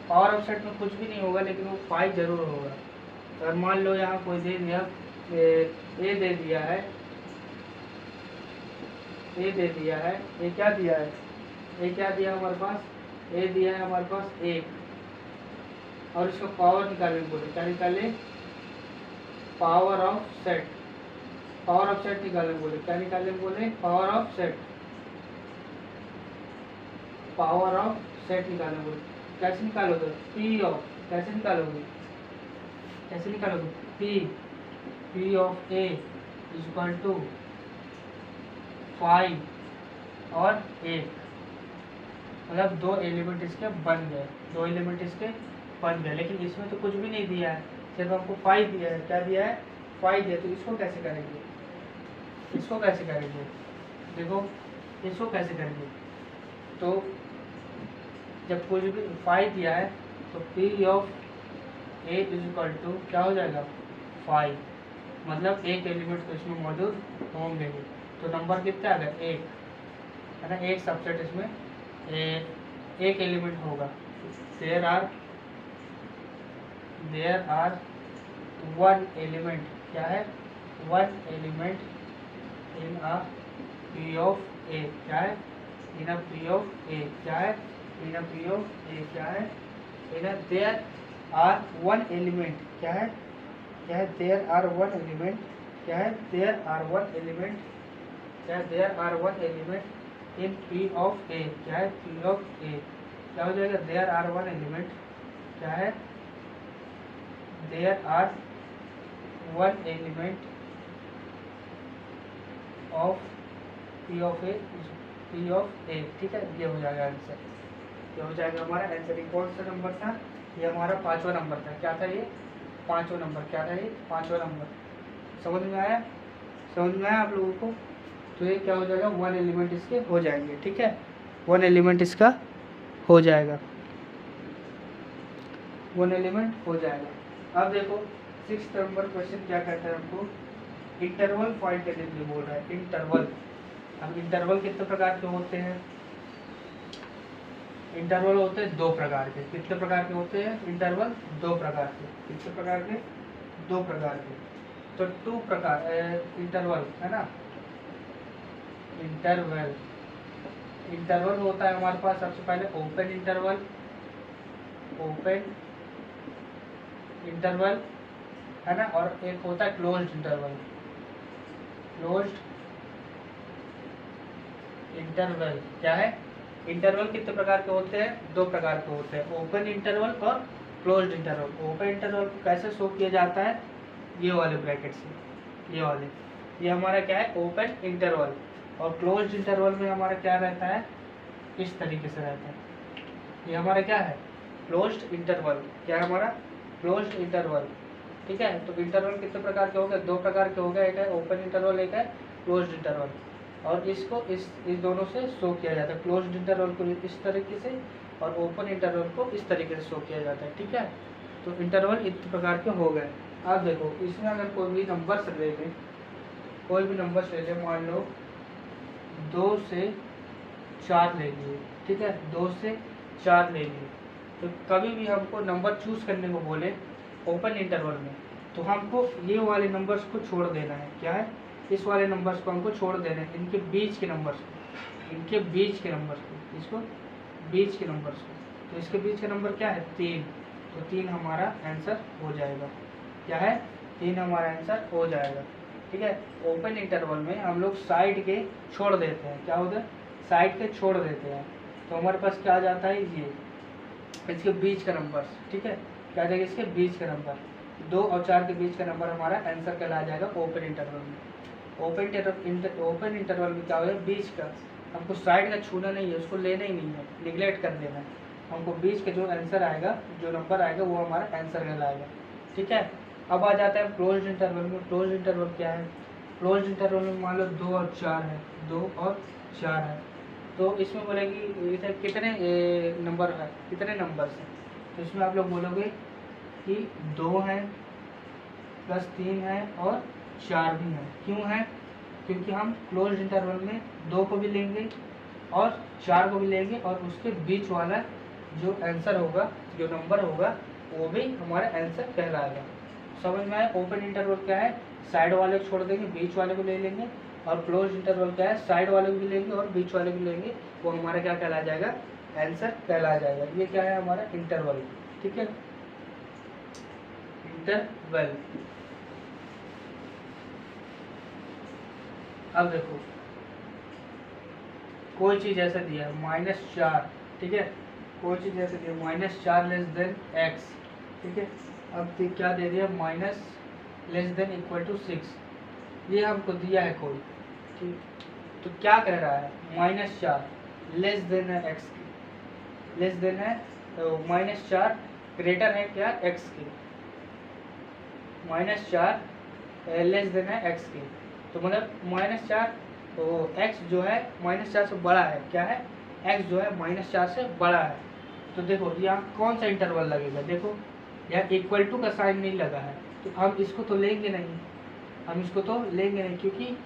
A: Power of set में कुछ भी नहीं होगा, लेकिन वो 5 जरूर होगा। अगर मान लो यहाँ कोई दे दिया ए दे दिया है, ए दे दिया है, ए क्या दिया है? ए क्या दिया हमारे पास? ए दिया है हमारे पास 1, और इसका पावर निकालने बोले। क्या निकाले? Power of set. Power of set निकालने बोले। क्या निकालने बोले? Power of set. Power of set निकालने बोले। कैसे निकालोगे? पी ऑफ, कैसे निकालोगे? कैसे निकालोगे? P of A is equal to 5 और 1, मतलब 2 एलिमेंट इसके बन गए, 2 एलिमेंट इसके बन गए। लेकिन इसमें तो कुछ भी नहीं दिया है, सिर्फ हमको 5 दिया है। क्या दिया है? 5 दिया। तो इसको कैसे करेंगे? इसको कैसे करेंगे? देखो इसको कैसे करेंगे? तो जब कुछ भी 5 दिया है तो P of A is equal to क्या हो जाएगा 5, मतलब एक एलिमेंट तो इसमें मौजूद होंगे ही। तो नंबर कितने आ गए? 1 है ना, एक सबसेट इसमें एक एलिमेंट होगा। There are 1 element. क्या है? 1 element in a P of A. क्या है? In a P of A. क्या है? In a P of A. क्या है? In a there are 1 element. क्या है? क्या है? There are 1 element. क्या है? There are 1 element. क्या है? There are 1 element in P of A. क्या है? P of A. क्या हो जाएगा? There are 1 element. क्या है? There are 1 element of P of A. P of A. ठीक है, ये हो जाएगा आंसर। ये हो जाएगा हमारा आंसर। कौन सा नंबर था? ये हमारा 5वां नंबर था। क्या था ये? 5वां नंबर। क्या था ये? 5वां नंबर। समझ में आया? समझ में आया आप लोगों को? तो ये क्या हो जाएगा? 1 एलिमेंट इसके हो जाएंगे। ठीक है, 1 एलिमेंट इसका हो जाएगा, 1 एलिमेंट हो जाएगा। अब देखो 6th नंबर क्वेश्चन क्या कहता है हमको? इंटरवल फाइंड करने के लिए बोल रहा है। इंटरवल। अब इंटरवल कितने प्रकार के होते हैं? इंटरवल होते हैं 2 प्रकार के। कितने प्रकार के होते हैं इंटरवल? 2 प्रकार के। कितने प्रकार के? 2 प्रकार के। तो 2 प्रकार इंटरवल है ना। इंटरवल इंटरवल होता है हमारे पास सबसे पहले ओपन इंटरवल। ओपन इंटरवल है ना, और एक होता है क्लोज्ड इंटरवल। Closed interval. क्या है? इंटरवल कितने प्रकार के होते हैं? 2 प्रकार के होते हैं, ओपन इंटरवल और क्लोज्ड इंटरवल। ओपन इंटरवल को कैसे शो किया जाता है? ये वाले ब्रैकेट से, ये वाले। ये हमारा क्या है? Open interval. और क्लोज्ड इंटरवल में हमारा क्या रहता है? इस तरीके से रहता है। ये हमारा क्या है? Closed interval. क्या है हमारा? Closed interval. ठीक है, तो इंटरवल कितने प्रकार के हो गए? 2 प्रकार के हो गए, एक है ओपन इंटरवल, एक है क्लोज्ड इंटरवल। और इसको इस दोनों से शो किया जाता है। क्लोज्ड इंटरवल को इस तरीके से और ओपन इंटरवल को इस तरीके से शो किया जाता है। ठीक है, तो इंटरवल इतने प्रकार के हो गए। अब देखो इसमें अगर कोई भी नंबर ले लें, कोई भी नंबर ले लें, मान लो 2 से 4 ले लिए। ठीक है, 2 से 4 ले लिए। तो कभी भी हमको नंबर चूज करने को बोले ओपन इंटरवल में, तो हमको ये वाले नंबर्स को छोड़ देना है। क्या है? इस वाले नंबर्स को हमको छोड़ देना है, इनके बीच के नंबर्स को, इनके बीच के नंबर्स को, इसको बीच के नंबर्स को। तो इसके बीच का नंबर क्या है? 3। तो 3 हमारा आंसर हो जाएगा। क्या है? 3 हमारा आंसर हो जाएगा। ठीक है, ओपन इंटरवल में हम लोग साइड के छोड़ देते हैं। क्या होता है? साइड के छोड़ देते हैं। तो हमारे पास क्या आ जाता है? ये इसके बीच का नंबर। ठीक है, क्या आ जाएगा? इसके बीच का नंबर। 2 और 4 के बीच का नंबर हमारा आंसर कहला जाएगा ओपन इंटरवल में। ओपन इंटरवल में क्या होगा, बीच का, हमको साइड का छूना नहीं है, उसको लेना ही नहीं है, निगलेक्ट कर देना है। हमको बीच का जो आंसर आएगा, जो नंबर आएगा वो हमारा आंसर कहलाएगा। ठीक है। अब आ जाता है क्लोज्ड इंटरवल में। क्लोज्ड इंटरवल क्या है, क्लोज्ड इंटरवल में मान लो 2 और 4 है, 2 और 4 है, तो इसमें बोलेगी इसे कितने नंबर है, कितने नंबर हैं, तो इसमें आप लोग बोलोगे कि 2 है प्लस 3 है और 4 भी है। क्यों है, क्योंकि हम क्लोज्ड इंटरवल में 2 को भी लेंगे और 4 को भी लेंगे और उसके बीच वाला जो आंसर होगा, जो नंबर होगा, वो भी हमारा आंसर कहलाएगा। समझ में आया। ओपन इंटरवल क्या है, साइड वाले को छोड़ देंगे, बीच वाले को ले लेंगे, और क्लोज इंटरवल क्या है, साइड वाले को भी लेंगे और बीच वाले को लेंगे, वो हमारा क्या कहला जाएगा, आंसर कहला जाएगा। ये क्या है हमारा इंटरवल। ठीक है, इंटरवल। अब देखो कोई चीज ऐसा दिया है -4, ठीक है, कोई चीज ऐसे दिया -4 लेस देन x, ठीक है। अब क्या दे दिया, minus less than equal to 6, ये हमको दिया है कोई, ठीक। तो क्या कह रहा है, -4 लेस देन है x की, लेस देन है, तो -4 ग्रेटर है क्या x के, -4 लेस देन है x के, तो मतलब -4, तो x जो है -4 से बड़ा है, क्या है, x जो है -4 से बड़ा है। तो देखो यहाँ कौन सा इंटरवल लगेगा, देखो यहाँ इक्वल टू का साइन नहीं लगा है, तो हम इसको तो लेंगे नहीं, हम इसको तो लेंगे नहीं, क्योंकि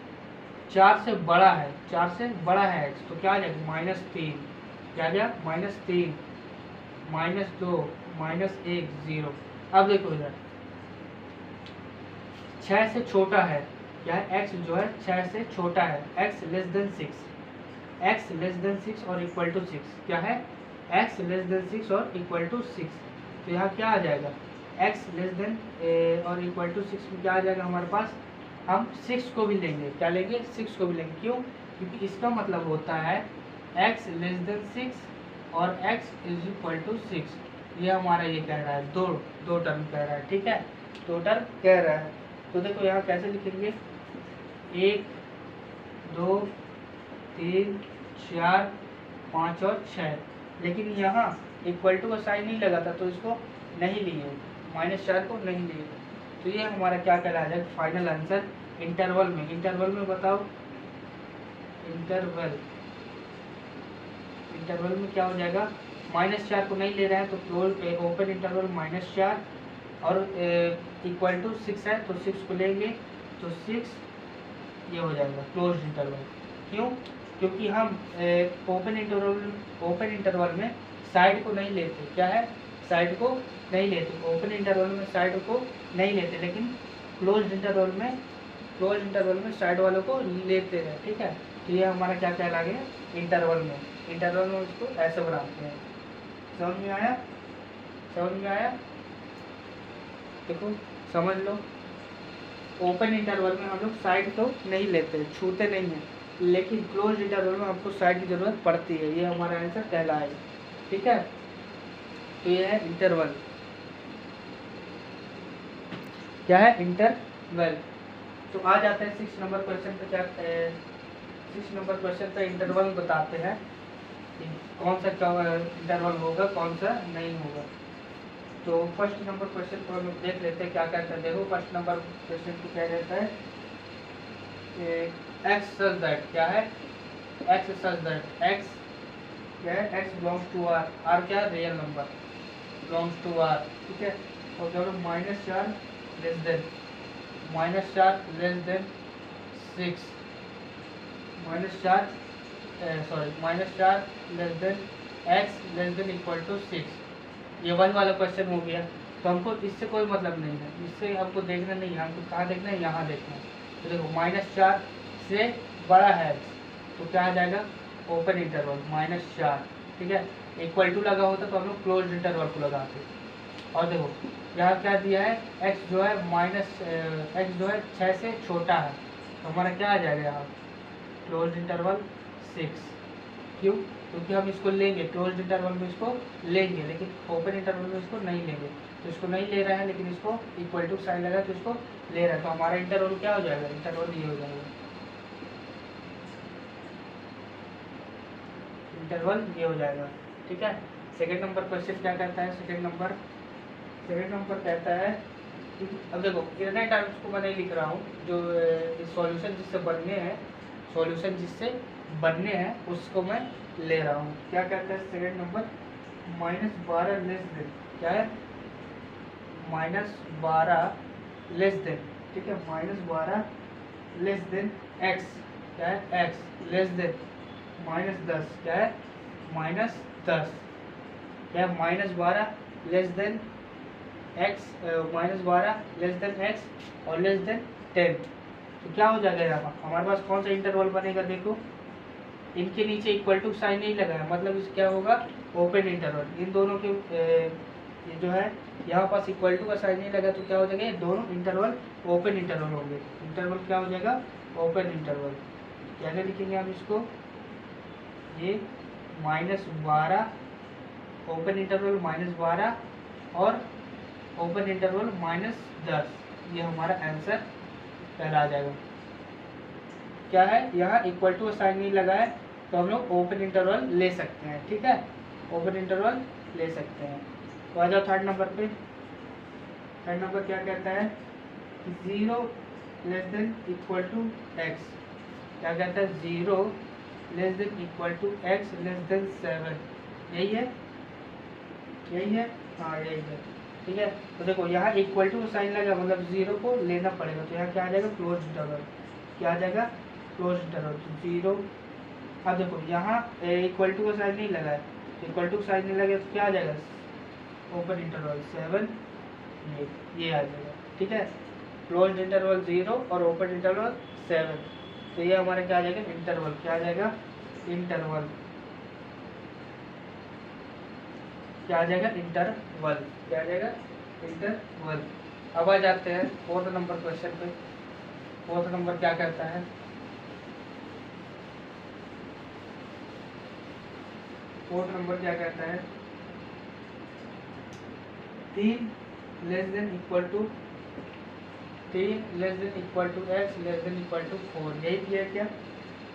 A: 4 से बड़ा है, 4 से बड़ा है x, तो क्या आ जाएगा -3, क्या गया -3, -2, -1, 0। अब देखो इधर 6 से छोटा है, क्या है, x जो है 6 से छोटा है, x less then 6, x less then 6 और इक्वल टू 6, क्या है, x लेस देन 6 और इक्वल टू 6, तो यहाँ क्या आ जाएगा, x लेस देन और इक्वल टू 6 में क्या आ जाएगा हमारे पास, हम 6 को भी लेंगे, क्या लेंगे, 6 को भी लेंगे, क्यों, क्योंकि इसका मतलब होता है x लेस देन 6 और x इज इक्वल टू 6, ये हमारा ये कह रहा है, दो टर्म कह रहा है, ठीक है, दो टर्म कह रहा है। तो देखो यहाँ कैसे लिखेंगे, 1, 2, 3, 4, 5 और 6, लेकिन यहाँ इक्वल टू का साइन नहीं लगा था, तो इसको नहीं लिए, -4 को नहीं लिए, तो ये हमारा क्या कहला जाएगा, फाइनल आंसर इंटरवल में। इंटरवल में बताओ, इंटरवल में क्या हो जाएगा, -4 को नहीं ले रहे हैं, तो क्लोज ओपन इंटरवल -4 और इक्वल टू 6 है, तो 6 को लेंगे, तो 6 ये हो जाएगा क्लोज इंटरवल। क्यों, क्योंकि हम ओपन इंटरवल में साइड को नहीं लेते, क्या है, साइड को नहीं लेते, ओपन इंटरवल में साइड को नहीं लेते, लेकिन क्लोज्ड इंटरवल में साइड वालों को लेते हैं, ठीक है। तो ये हमारा क्या कहला गया, इंटरवल में इसको ऐसे बनाते हैं। समझ में आया, देखो समझ लो, ओपन इंटरवल में हम लोग साइड तो नहीं लेते, छूते नहीं हैं, लेकिन क्लोज इंटरवल में हमको साइड की जरूरत पड़ती है, ये हमारा आंसर कहलाएगा, ठीक है। तो ये है इंटरवल, क्या है, इंटरवल। तो आ जाते हैं 6 नंबर क्वेश्चन पे। क्या 6 नंबर क्वेश्चन पे इंटरवल बताते हैं कि कौन सा इंटरवल होगा, कौन सा नहीं होगा। तो फर्स्ट नंबर क्वेश्चन को हम देख लेते हैं क्या कहता है। देखो फर्स्ट नंबर क्वेश्चन को क्या रहता है, x such that, क्या है, x such that, x क्या है, x belongs to r, r क्या है, real number belongs to r, ठीक है। और क्या होगा, -4 less than -4 less than x less than equal to 6, ये वही वाला क्वेश्चन हो गया। तो हमको इससे कोई मतलब नहीं है, इससे हमको देखना नहीं है, हमको कहाँ देखना है, यहाँ देखना है। तो देखो -4 से बड़ा है x, तो क्या आ जाएगा, ओपन इंटरवल -4, ठीक है। इक्वल टू लगा होता तो हम लोग क्लोज इंटरवल को लगाते। और देखो यहाँ क्या दिया है, x जो है x जो है 6 से छोटा है, तो हमारा क्या आ जाएगा यहाँ, क्लोज इंटरवल 6, क्यों? क्योंकि हम इसको लेंगे क्लोज इंटरवल में, इसको लेंगे, लेकिन ओपन इंटरवल में इसको नहीं लेंगे। तो इसको नहीं ले रहा है, लेकिन इसको इक्वल टू साइन लगा तो इसको ले रहा है, तो हमारा इंटरवल क्या हो जाएगा? इंटरवल ये हो जाएगा, इंटरवल ये हो जाएगा। ठीक है। सेकेंड नंबर क्वेश्चन क्या कहता है? सेकेंड नंबर कहता है, अब देखो इतने टर्म्स को मैं नहीं लिख रहा हूँ, जो सॉल्यूशन जिससे बनने हैं उसको मैं ले रहा हूँ। क्या कहता है सेकेंड नंबर? -12 लेस देन, क्या है? -12 लेस देन, ठीक है, -12 लेस देन x, क्या है? x लेस देन -10, क्या है? -10, क्या है? -12 less than x, -12 less than x और लेस देन 10, तो क्या हो जाएगा? यहाँ हमारे पास कौन सा इंटरवल बनेगा? देखो इनके नीचे इक्वल टू साइन नहीं लगा है, मतलब इस क्या होगा? Open interval. इन दोनों के ये जो है यहाँ पास इक्वल टू का साइन नहीं लगा, तो क्या हो जाएगा? ये दोनों इंटरवल ओपन इंटरवल होंगे। इंटरवल क्या हो जाएगा? Open interval. कैसे लिखेंगे हम इसको? ये -12 ओपन इंटरवल -12 और ओपन इंटरवल -10, ये हमारा आंसर कहला जाएगा। क्या है? यहाँ इक्वल टू साइन नहीं लगा है, तो हम लोग ओपन इंटरवल ले सकते हैं। ठीक है, ओपन इंटरवल ले सकते हैं। तो आ जाओ थर्ड नंबर पे। थर्ड नंबर क्या कहता है? 0 less than equal to x, क्या कहता है? 0 less than equal to x less than 7, यही है? यही है, हाँ यही है। ठीक है, तो देखो यहाँ इक्वल टू साइन लगा, मतलब 0 को लेना पड़ेगा, तो यहाँ क्या आ जाएगा? Close interval. क्या आ जाएगा? Close interval. तो 0, अब देखो यहाँ इक्वल टू का साइन नहीं लगा है, इक्वल टू साइन नहीं लगे तो क्या आ जाएगा? ओपन इंटरवल 7, ये आ जाएगा। ठीक है, क्लोज इंटरवल 0 और ओपन इंटरवल 7, तो ये हमारा क्या आ जाएगा? इंटरवल। क्या आ जाएगा? इंटरवल। क्या आ जाएगा? इंटरवल। क्या आ जाएगा? इंटरवल। अब आ जाते हैं फोर्थ नंबर क्वेश्चन पे। फोर्थ नंबर क्या कहता है? फोर्थ नंबर क्या कहता है? 3 less than equal to x less than equal to 4, यही दिया क्या?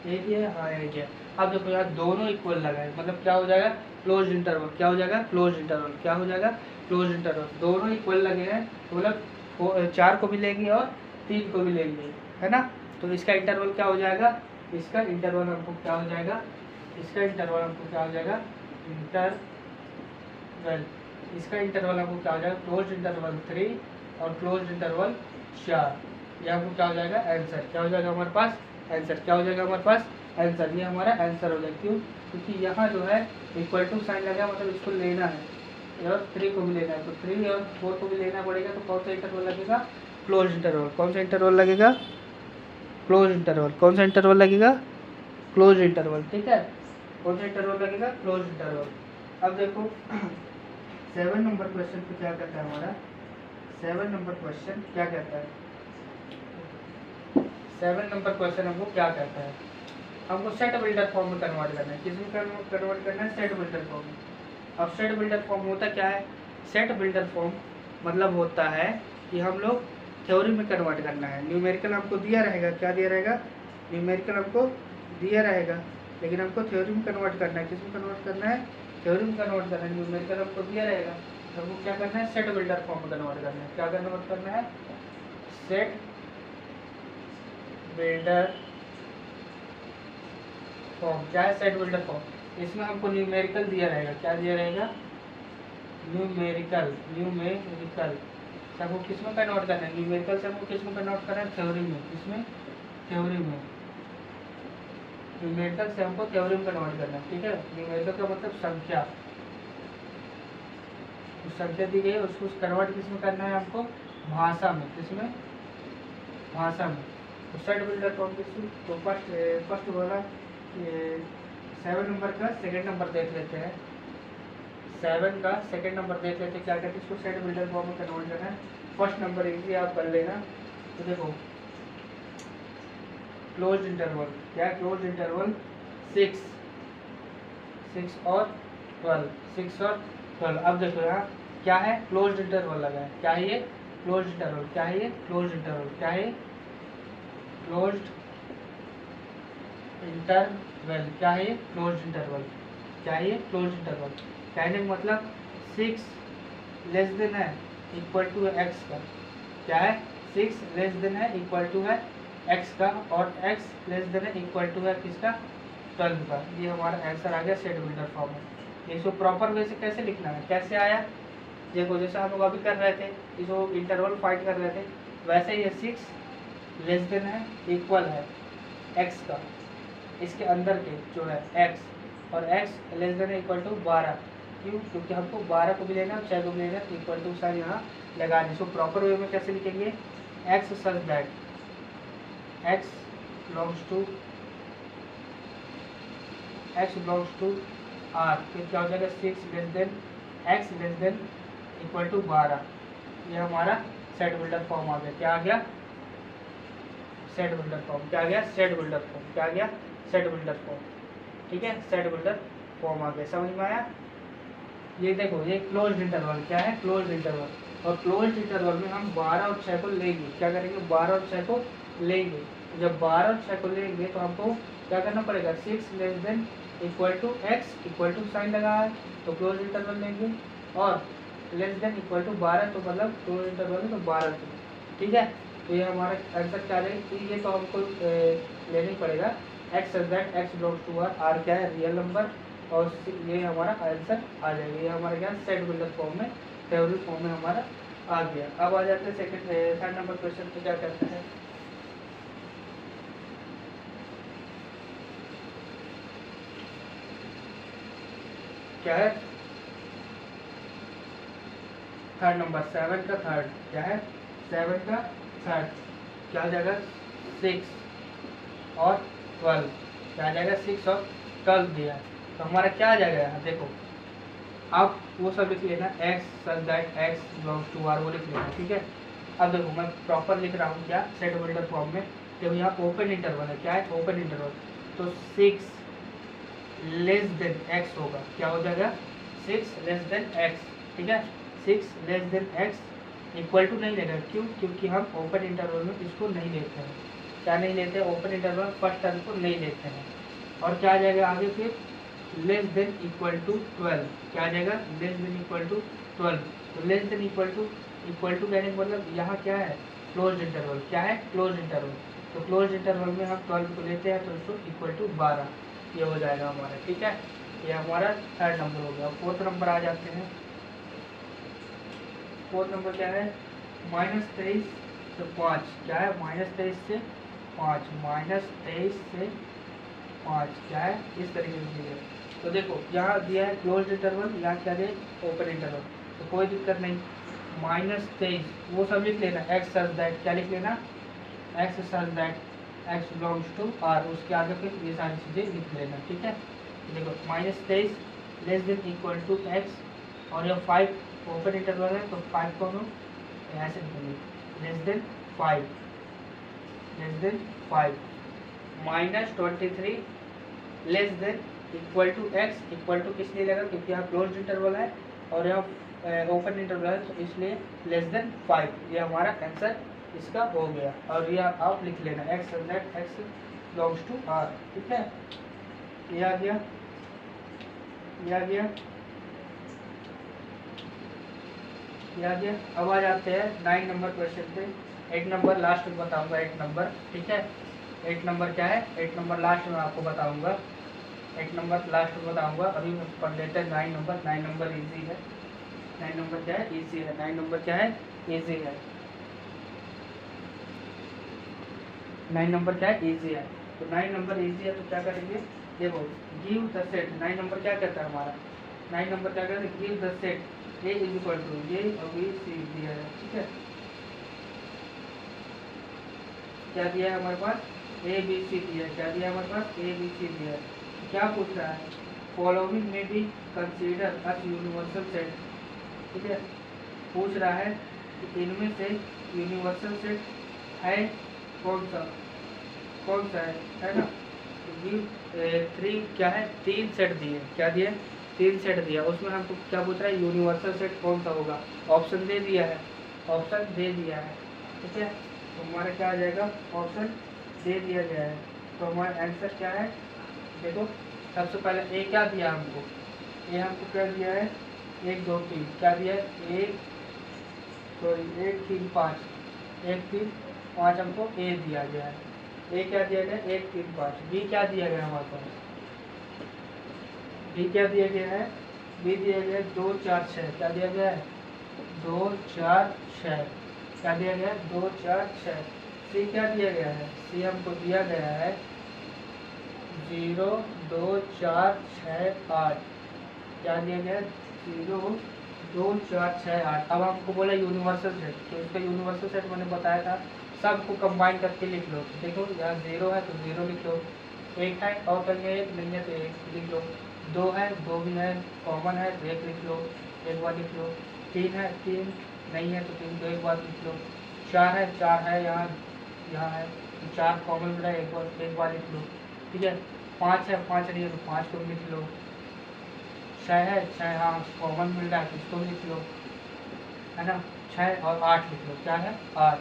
A: यही दिया, हाँ यही दिया। अब देखो यहाँ दोनों इक्वल लगा है, मतलब क्या हो जाएगा? Close interval. क्या हो जाएगा? Close interval. क्या हो जाएगा? Close interval. दोनों इक्वल लगे हैं, तो मतलब 4 को भी लेंगे और 3 को भी लेंगे, है ना? तो इसका इंटरवल क्या हो जाएगा? इसका इंटरवल हमको क्या हो जाएगा? इसका इंटरवल हमको क्या हो जाएगा? इंटरवल। इसका इंटरवल हमको क्या हो जाएगा? क्लोज इंटरवल 3 और क्लोज इंटरवल 4। ये हमको क्या हो जाएगा? आंसर। क्या हो जाएगा हमारे पास? आंसर। क्या हो जाएगा हमारे पास? आंसर। ये हमारा आंसर हो जाएगा। क्यों? क्योंकि यहाँ जो है इक्वल टू साइन लगा, मतलब इसको लेना है और 3 को भी लेना है, तो 3 और 4 को भी लेना पड़ेगा, तो कौन सा इंटरवल लगेगा? Close interval. कौन सा इंटरवल लगेगा? Close interval. कौन सा इंटरवल लगेगा? Close interval. ठीक है, कौन सा इंटरवल लगेगा? Close interval. अब देखो 7 नंबर क्वेश्चन पे क्या कहता है हमारा? 7 नंबर क्वेश्चन क्या कहता है? 7 नंबर क्वेश्चन हमको क्या कहता है? हमको सेट बिल्डर फॉर्म में कन्वर्ट करना है। किसमें कन्वर्ट करना है? सेट बिल्डर फॉर्म में। अब सेट बिल्डर फॉर्म होता क्या है? सेट बिल्डर फॉर्म मतलब होता है कि हम लोग थ्योरी में कन्वर्ट करना है। न्यूमेरिकल हमको दिया रहेगा, क्या दिया रहेगा? न्यूमेरिकल हमको दिया रहेगा, लेकिन हमको थ्योरी में कन्वर्ट करना है। किसमें कन्वर्ट करना है? थ्योरी में कन्वर्ट करना है। न्यूमेरिकल हमको दिया रहेगा, तो हमको क्या करना है? सेट बिल्डर फॉर्म में कन्वर्ट करना है। क्या कन्वर्ट करना है? Set builder form. क्या है सेट बिल्डर फॉर्म? इसमें हमको न्यूमेरिकल दिया रहेगा। क्या दिया रहेगा? न्यूमेरिकल। हमको किस में कन्वर्ट करना है? न्यूमेरिकल से हमको किस में कन्वर्ट करना है? थ्योरी में। किसमें? थ्योरी में। न्यूमेरिकल से हमको थ्योरी में कन्वर्ट करना है। ठीक है, न्यूमेरिकल का मतलब संख्या। उस संख्या दी गई है, उसको कन्वर्ट किस में करना है हमको? भाषा में। किसमें? भाषा में। तो सेट बिल्डर फॉर्म किसमें? तो फर्स्ट वाला 7 नंबर का सेकंड नंबर देख लेते हैं। 7 का सेकंड नंबर देख लेते हैं। क्या कहते हैं? इसको सेट बिल्डर फॉर्म में कन्वर्ट करना है। फर्स्ट नंबर इजी आप कर लेना। तो देखो क्लोज इंटरवल। क्या? क्लोज इंटरवल 6 6 और 12, 6 और 12। अब देखो यहाँ क्या है, क्लोज्ड इंटरवल लगा है। क्या है ये? Closed interval. क्या है ये? Closed interval. क्या है? Closed interval. क्या है ये? Closed interval. क्या है ये? Closed interval. कहने का मतलब 6 लेस देन है इक्वल टू एक्स का। क्या है? 6 लेस देन है इक्वल टू है एक्स का, और x लेस देन है इक्वल टू है किसका? 12 का। ये हमारा आंसर आ गया सेट बिल्डर फॉर्म में। इसको प्रॉपर वे से कैसे लिखना है, कैसे आया देखो, जैसे हम लोग अभी कर रहे थे, इसको इंटरवल फाइंड कर रहे थे, वैसे ये 6 लेस देन है इक्वल है x का, इसके अंदर के जो है x, और x लेस देन है इक्वल टू 12। क्यों? क्योंकि हमको 12 को भी लेना और 6 को भी लेना, इक्वल टू साइन यहाँ लगा दें। इसको प्रॉपर वे में कैसे लिखेंगे? x such that x belongs to r, फिर क्या हो जाएगा? 6 less than x less than equal to 12। ये हमारा सेट बिल्डर फॉर्म आ गया। क्या आ गया? Set builder form. क्या आ गया? Set builder form. क्या आ गया? Set builder form. ठीक है, सेट बिल्डर फॉर्म आ गया। समझ में आया? ये देखो, ये क्लोज्ड इंटरवल। क्या है? Closed interval. और क्लोज्ड इंटरवल में हम 12 और 6 को लेंगे। क्या करेंगे? 12 और 6 को लेंगे। जब 12 और 6 को लेंगे तो हमको क्या करना पड़ेगा? 6 less than equal to x equal to sign लगा है तो क्लोज इंटरवल लेंगे, और लेस देन इक्वल टू 12 तो मतलब क्लोज इंटरवल है तो 12 को। ठीक है, तो ये हमारा आंसर क्या रहेगा? ये तो हमको लेना ही पड़ेगा। X such that x belongs to R, R क्या है? रियल नंबर, और ये हमारा आंसर आ जाएगा। ये हमारा क्या? सेट बिल्डर फॉर्म में, टेबल फॉर्म में हमारा आ गया। अब आ जाते हैं सेकंड थर्ड नंबर क्वेश्चन पे। क्या करते हैं? क्या है? थर्ड नंबर, 7 का थर्ड। क्या है? 7 का थर्ड। क्या हो जाएगा? 6 और 12। क्या आ जाएगा? 6 और 12 दिया है, तो हमारा क्या आ जाएगा? देखो, अब वो सब लिख लेना, x such that x belongs to R, वो लिख लेना। ठीक है, अब देखो मैं प्रॉपर लिख रहा हूँ क्या? सेट बिल्डर फॉर्म में। तो यहाँ ओपन इंटरवल है। क्या है? Open interval. तो 6 लेस देन एक्स होगा। क्या हो जाएगा? 6 लेस देन एक्स। ठीक है, 6 less than x equal to नहीं लेगा। क्यों? क्योंकि हम ओपन इंटरवल में इसको नहीं लेते हैं। क्या नहीं लेते? ओपन इंटरवल फर्स्ट टर्म को नहीं लेते हैं। और क्या आ जाएगा आगे? फिर लेस देन इक्वल टू 12। क्या आ जाएगा? Less than equal to 12। तो लेस देन इक्वल टू कहने का मतलब यहाँ क्या है? Close interval. क्या है? Close interval. तो क्लोज इंटरवल में हम 12 को लेते हैं तो इसको इक्वल टू 12 ये हो जाएगा हमारा। ठीक है, ये हमारा थर्ड नंबर हो गया। फोर्थ नंबर आ जाते हैं। फोर्थ नंबर क्या है? -23 से 5। क्या है? -23 से 5, -23 से 5। क्या है? इस तरीके से दिया है। तो देखो यहाँ दिया है क्लोज इंटरवल, यहाँ क्या है? Open interval. तो कोई दिक्कत नहीं, -23 वो सब लिख लेना। एक्स सच दैट, क्या लिख लेना? X such that x belongs to R, उसके आगे फिर ये सारी चीज़ें लिख लेना। ठीक है, देखो -23 less than equal to x, और यह 5 ओपन इंटरवल है तो 5 को हम ऐसे लिखेंगे, less than 5, less than 5। -23 less than equal to x equal to किस लिए लगा? क्योंकि यहाँ क्लोज्ड इंटरवल है और यहाँ ओपन इंटरवल है, तो इसलिए लेस देन 5। ये हमारा आंसर इसका हो गया। और ये आप लिख लेना, x such that x belongs to R. ठीक है, ये आ गया, ये आ गया, ये आ गया। अब आ जाते हैं 9 नंबर क्वेश्चन पे। 8 नंबर लास्ट में बताऊंगा। 8 नंबर, ठीक है, 8 नंबर क्या है? 8 नंबर लास्ट में आपको बताऊंगा। 8 नंबर लास्ट में बताऊंगा। अभी पढ़ लेते हैं 9 नंबर। 9 नंबर इजी है। 9 नंबर क्या है? इजी है। 9 नंबर क्या है? इजी है। 9 नंबर क्या है? इजी है। तो 9 नंबर इजी है तो क्या करेंगे? देखो, गिव द सेट। 9 नंबर क्या कहता है हमारा? 9 नंबर क्या कहता है? Give the set A is equal to A और बी सी दिया है। ठीक है, क्या दिया है हमारे पास? ए बी सी दिया है। क्या दिया है हमारे पास? ए बी सी दिया है। क्या पूछ रहा है? फॉलोइंग में बी कंसीडर अस यूनिवर्सल सेट। ठीक है, पूछ रहा है कि इनमें से यूनिवर्सल सेट है कौन सा? कौन सा है ना? थ्री क्या है, 3 सेट दिए, क्या दिए, 3 सेट दिया, उसमें हमको क्या पूछ रहा है, यूनिवर्सल सेट कौन सा होगा, ऑप्शन दे दिया है, ऑप्शन दे दिया है, ठीक है। तो हमारा क्या आ जाएगा, ऑप्शन दे दिया गया है, तो हमारा आंसर क्या है, देखो सबसे पहले ए क्या दिया हमको, ए हमको क्या दिया है, 1 2 3 क्या दिया है, 1 3 5, 1 3 5 हमको ए दिया गया है, ए क्या दिया गया, 1 3 5। बी क्या दिया गया हमारे पास, बी क्या दिया गया है, बी दिया गया है 2 4 6, क्या दिया गया है, 2 4 6, क्या दिया गया है, 2 4 6। सी क्या दिया गया है, सी हमको दिया गया है 0 2 4 6 8, क्या दिया गया है, 0 2 4 6 8। अब हमको बोला यूनिवर्सल सेट, तो इसका यूनिवर्सल सेट मैंने बताया था, सबको कंबाइन करके लिख लो। देखो यहाँ 0 है तो 0 लिख लो, 1 है और कहीं 1 नहीं है तो 1 लिख लो, 2 है 2 भी है, कॉमन है तो 1 लिख लो, एक बार लिख लो, 3 है 3 नहीं है तो 3 को एक बार लिख लो, 4 है यहाँ यहाँ है तो 4 कॉमन मिला है, एक बार लिख लो, ठीक है। 5 है 5 नहीं है तो 5 को लिख लो, 6 है 6 हाँ कॉमन मिल रहा है तो इसको लिख लो, है ना। 6 और 8 लिख लो, क्या है 8,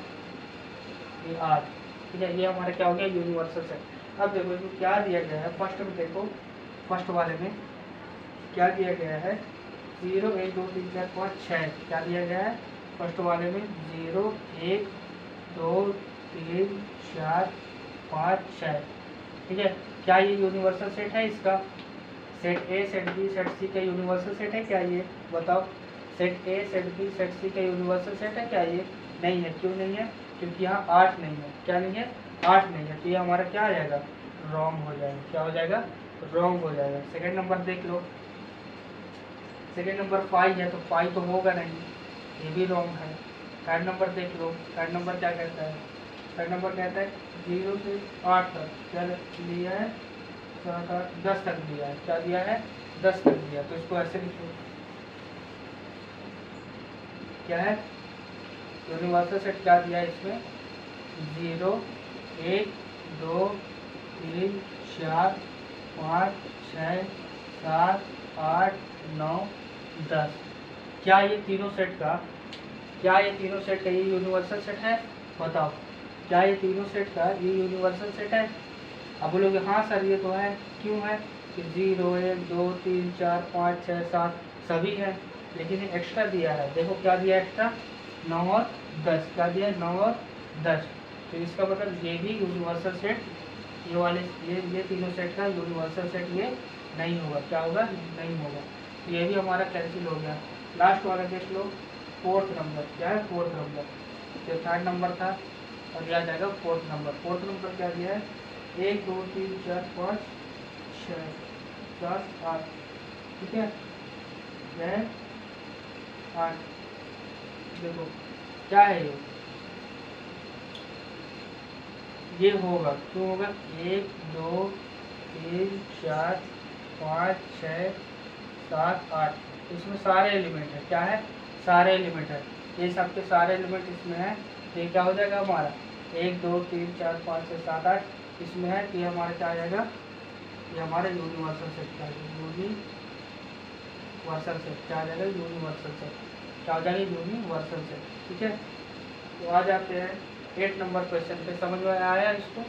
A: ये 8, ठीक है। ये हमारा क्या हो गया, यूनिवर्सल सेट। अब देखो इसमें क्या दिया गया है, फर्स्ट में देखो, फर्स्ट वाले में क्या दिया गया है, 0 1 2 3 4 5 6, क्या दिया गया है फर्स्ट वाले में, 0 1 2 3 4 5 6, ठीक है। क्या ये यूनिवर्सल सेट है इसका, set A set B set C का यूनिवर्सल सेट है क्या, ये बताओ, set A set B set C का यूनिवर्सल सेट है क्या, ये नहीं है, क्यों नहीं है, क्योंकि यहाँ 8 नहीं है, क्या नहीं है, 8 नहीं है, तो ये हमारा क्या आ जाएगा, रॉन्ग हो जाएगा, क्या हो जाएगा, रॉन्ग हो जाएगा। सेकेंड नंबर देख लो, सेकेंड नंबर 5 है तो 5 तो होगा नहीं, ये भी रॉन्ग है। थर्ड नंबर देख लो, थर्ड नंबर क्या कहता है, थर्ड नंबर कहता है 0 से 8 तक क्या लिया है, 7 8 10 तक दिया है, क्या दिया है 10 तक दिया, तो इसको ऐसे लिखो, क्या है यूनिवर्सल सेट क्या दिया है इसमें, 0 1 2 3 4 5 6 7 8 9 10। क्या ये तीनों सेट का, क्या ये तीनों सेट का ये यूनिवर्सल सेट है, बताओ, क्या ये तीनों सेट का ये यूनिवर्सल सेट है। अब बोलोगे हाँ सर ये तो है, क्यों है कि 0 1 2 3 4 5 6 7 सभी है, लेकिन एक्स्ट्रा दिया है, देखो क्या दिया एक्स्ट्रा, 9 और 10, क्या दिया है 9 और 10, तो इसका मतलब ये भी यूनिवर्सल सेट, ये वाले ये तीनों सेट का यूनिवर्सल सेट ये नहीं होगा, क्या होगा, नहीं होगा, तो ये भी हमारा कैंसिल हो गया। लास्ट वाला देख लो, फोर्थ नंबर क्या है, फोर्थ नंबर, जो थर्ड नंबर था और दिया जाएगा फोर्थ नंबर, फोर्थ नंबर क्या दिया है, 1 2 3 4 5 6 7 8, ठीक है, 8, देखो क्या है ये होगा, क्यों होगा, 1 2 3 4 5 6 7 8, इसमें सारे एलिमेंट है, क्या है सारे एलिमेंट है, ये सबके सारे एलिमेंट इसमें है, तो ये क्या हो जाएगा हमारा 1 2 3 4 5 6 7 8 इसमें है, तो ये हमारा क्या आ जाएगा, ये हमारा यूनिवर्सल सेट क्या है, यूनिवर्सल सेट क्या आ जाएगा, यूनिवर्सल सेट क्या हो जाएगा, यूनिवर्सल सेट, ठीक है। तो आ जाते हैं 8 नंबर क्वेश्चन पे, समझ में आया इसको,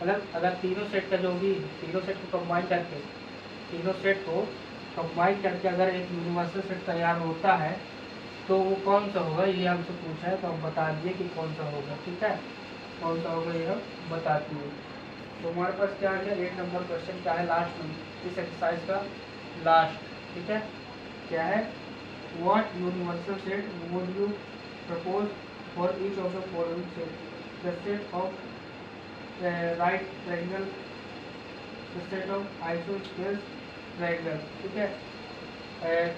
A: मतलब अगर तीनों सेट का जो भी तीनों सेट को कंबाइन करके, तीनों सेट को कंबाइन करके अगर एक यूनिवर्सल सेट तैयार होता है तो वो कौन सा होगा, ये हमसे पूछा है, तो हम बता दिए कि कौन सा होगा, ठीक है, कौन सा होगा ये हम बताती है। तो हमारे पास क्या आ गया, 8 नंबर क्वेश्चन क्या है, लास्ट में इस एक्सरसाइज का लास्ट, ठीक है, क्या है, what universal set would you propose for each of the following set, the set of right triangle, the set of isosceles triangle, ठीक है।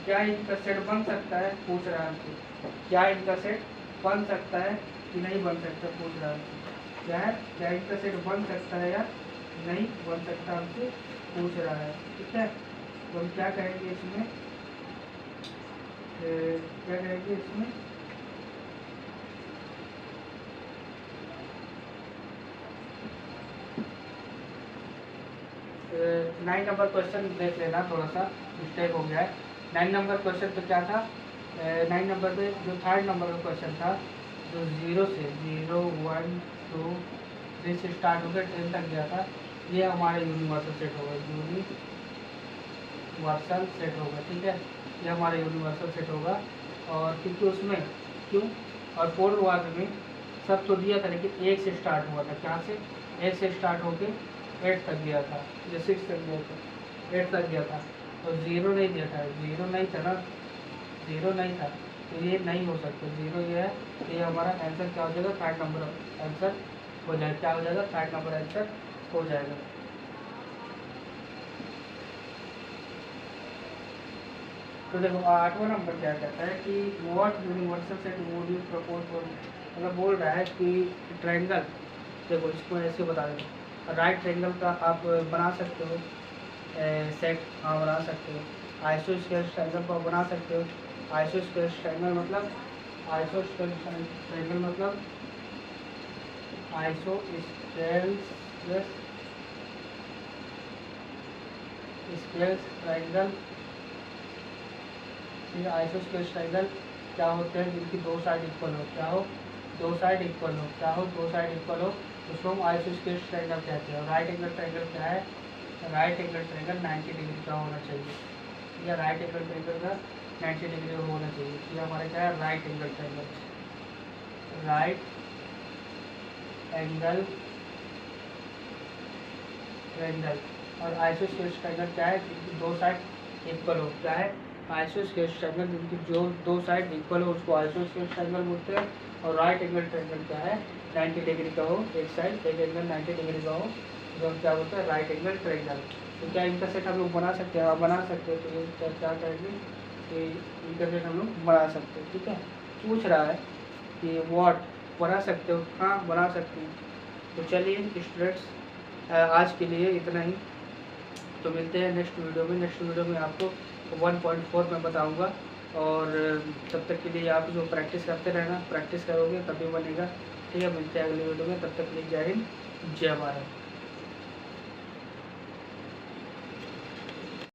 A: क्या इनका सेट बन सकता है, पूछ रहा है हमसे, क्या इनका सेट बन सकता है कि नहीं बन सकता, पूछ रहा है, क्या है, क्या इनका सेट बन सकता है या नहीं बन सकता, हमसे पूछ रहा है, ठीक है। तो हम क्या कहेंगे इसमें, क्या कहेंगे इसमें, 9 नंबर क्वेश्चन देख लेना, थोड़ा सा मिस्टेक हो गया है। 9 नंबर क्वेश्चन तो क्या था, 9 नंबर पे जो 3rd नंबर का क्वेश्चन था, जो 0 से 0 1 2 3 से स्टार्ट होकर 10 तक गया था, ये हमारा यूनिवर्सल सेट होगा, यूनिवर्सल सेट होगा। ठीक है, ये हमारा यूनिवर्सल सेट होगा। और क्योंकि उसमें क्यों और 4 वर्ग में सब तो दिया था, लेकिन 1 से स्टार्ट हुआ था। क्या से? 1 से स्टार्ट होके 8 तक गया था, जो 6 तक गया था, 8 तक गया था। और 0 नहीं दिया था, 0 नहीं था ना, 0 नहीं था, तो ये नहीं हो सकता। 0 ये है, तो ये हमारा आंसर क्या हो जाएगा, 3rd नंबर आंसर हो जाएगा। क्या हो जाएगा? 3rd नंबर आंसर हो जाएगा। तो देखो 8वां नंबर क्या कहता है कि what universal set would you propose for, मतलब बोल रहा है कि ट्रायंगल, देखो इसको ऐसे बता देते, राइट ट्रायंगल का आप बना सकते हो सेट, हाँ बना सकते हो। आइसोस्केल ट्रायंगल को बना सकते हो। आइसोस्केल ट्रायंगल मतलब, आइसोस्केल ट्रायंगल मतलब आइसोस्केल ट्रायंगल। फिर आइसोस्केल ट्रायंगल क्या होते हैं, जिनकी 2 साइड इक्वल हो। क्या हो? 2 साइड इक्वल हो। क्या हो? 2 साइड इक्वल हो, उसको हम आइसोस्केल ट्रायंगल कहते हैं। राइट एंगल ट्रायंगल क्या है? राइट एंगल ट्रायंगल 90 डिग्री का होना चाहिए। या राइट एंगल ट्रायंगल का 90 डिग्री का होना चाहिए। ये हमारा क्या है? Right angle triangle. Right angle triangle. और आइसोस्केल ट्रायंगल क्या है? जिनकी 2 साइड इक्वल हो। क्या है? आइसोस्केल ट्रायंगल जिनकी जो 2 साइड इक्वल हो, उसको आइसोस्केल ट्रायंगल बोलते हैं। और राइट एंगल ट्रायंगल क्या है? 90 डिग्री का हो, एक साइड एक एंगल 90 डिग्री का हो, जो हम क्या बोलते हैं? Right angle triangle. तो क्या इनका सेट हम लोग बना सकते हैं? हाँ बना सकते हैं। तो ये क्या करेंगे कि इनका सेट हम लोग बना सकते हैं। ठीक है, पूछ रहा है कि व्हाट बना सकते हो, हाँ बना सकते हैं। तो चलिए स्टूडेंट्स, आज के लिए इतना ही। तो मिलते हैं नेक्स्ट वीडियो में। नेक्स्ट वीडियो में आपको 1.4 में बताऊंगा। और तब तक के लिए आप जो प्रैक्टिस करते रहना, प्रैक्टिस करोगे तभी बनेगा। ठीक है, मिलते हैं अगले वीडियो में। तब तक के लिए जय हिंद, जय भारत।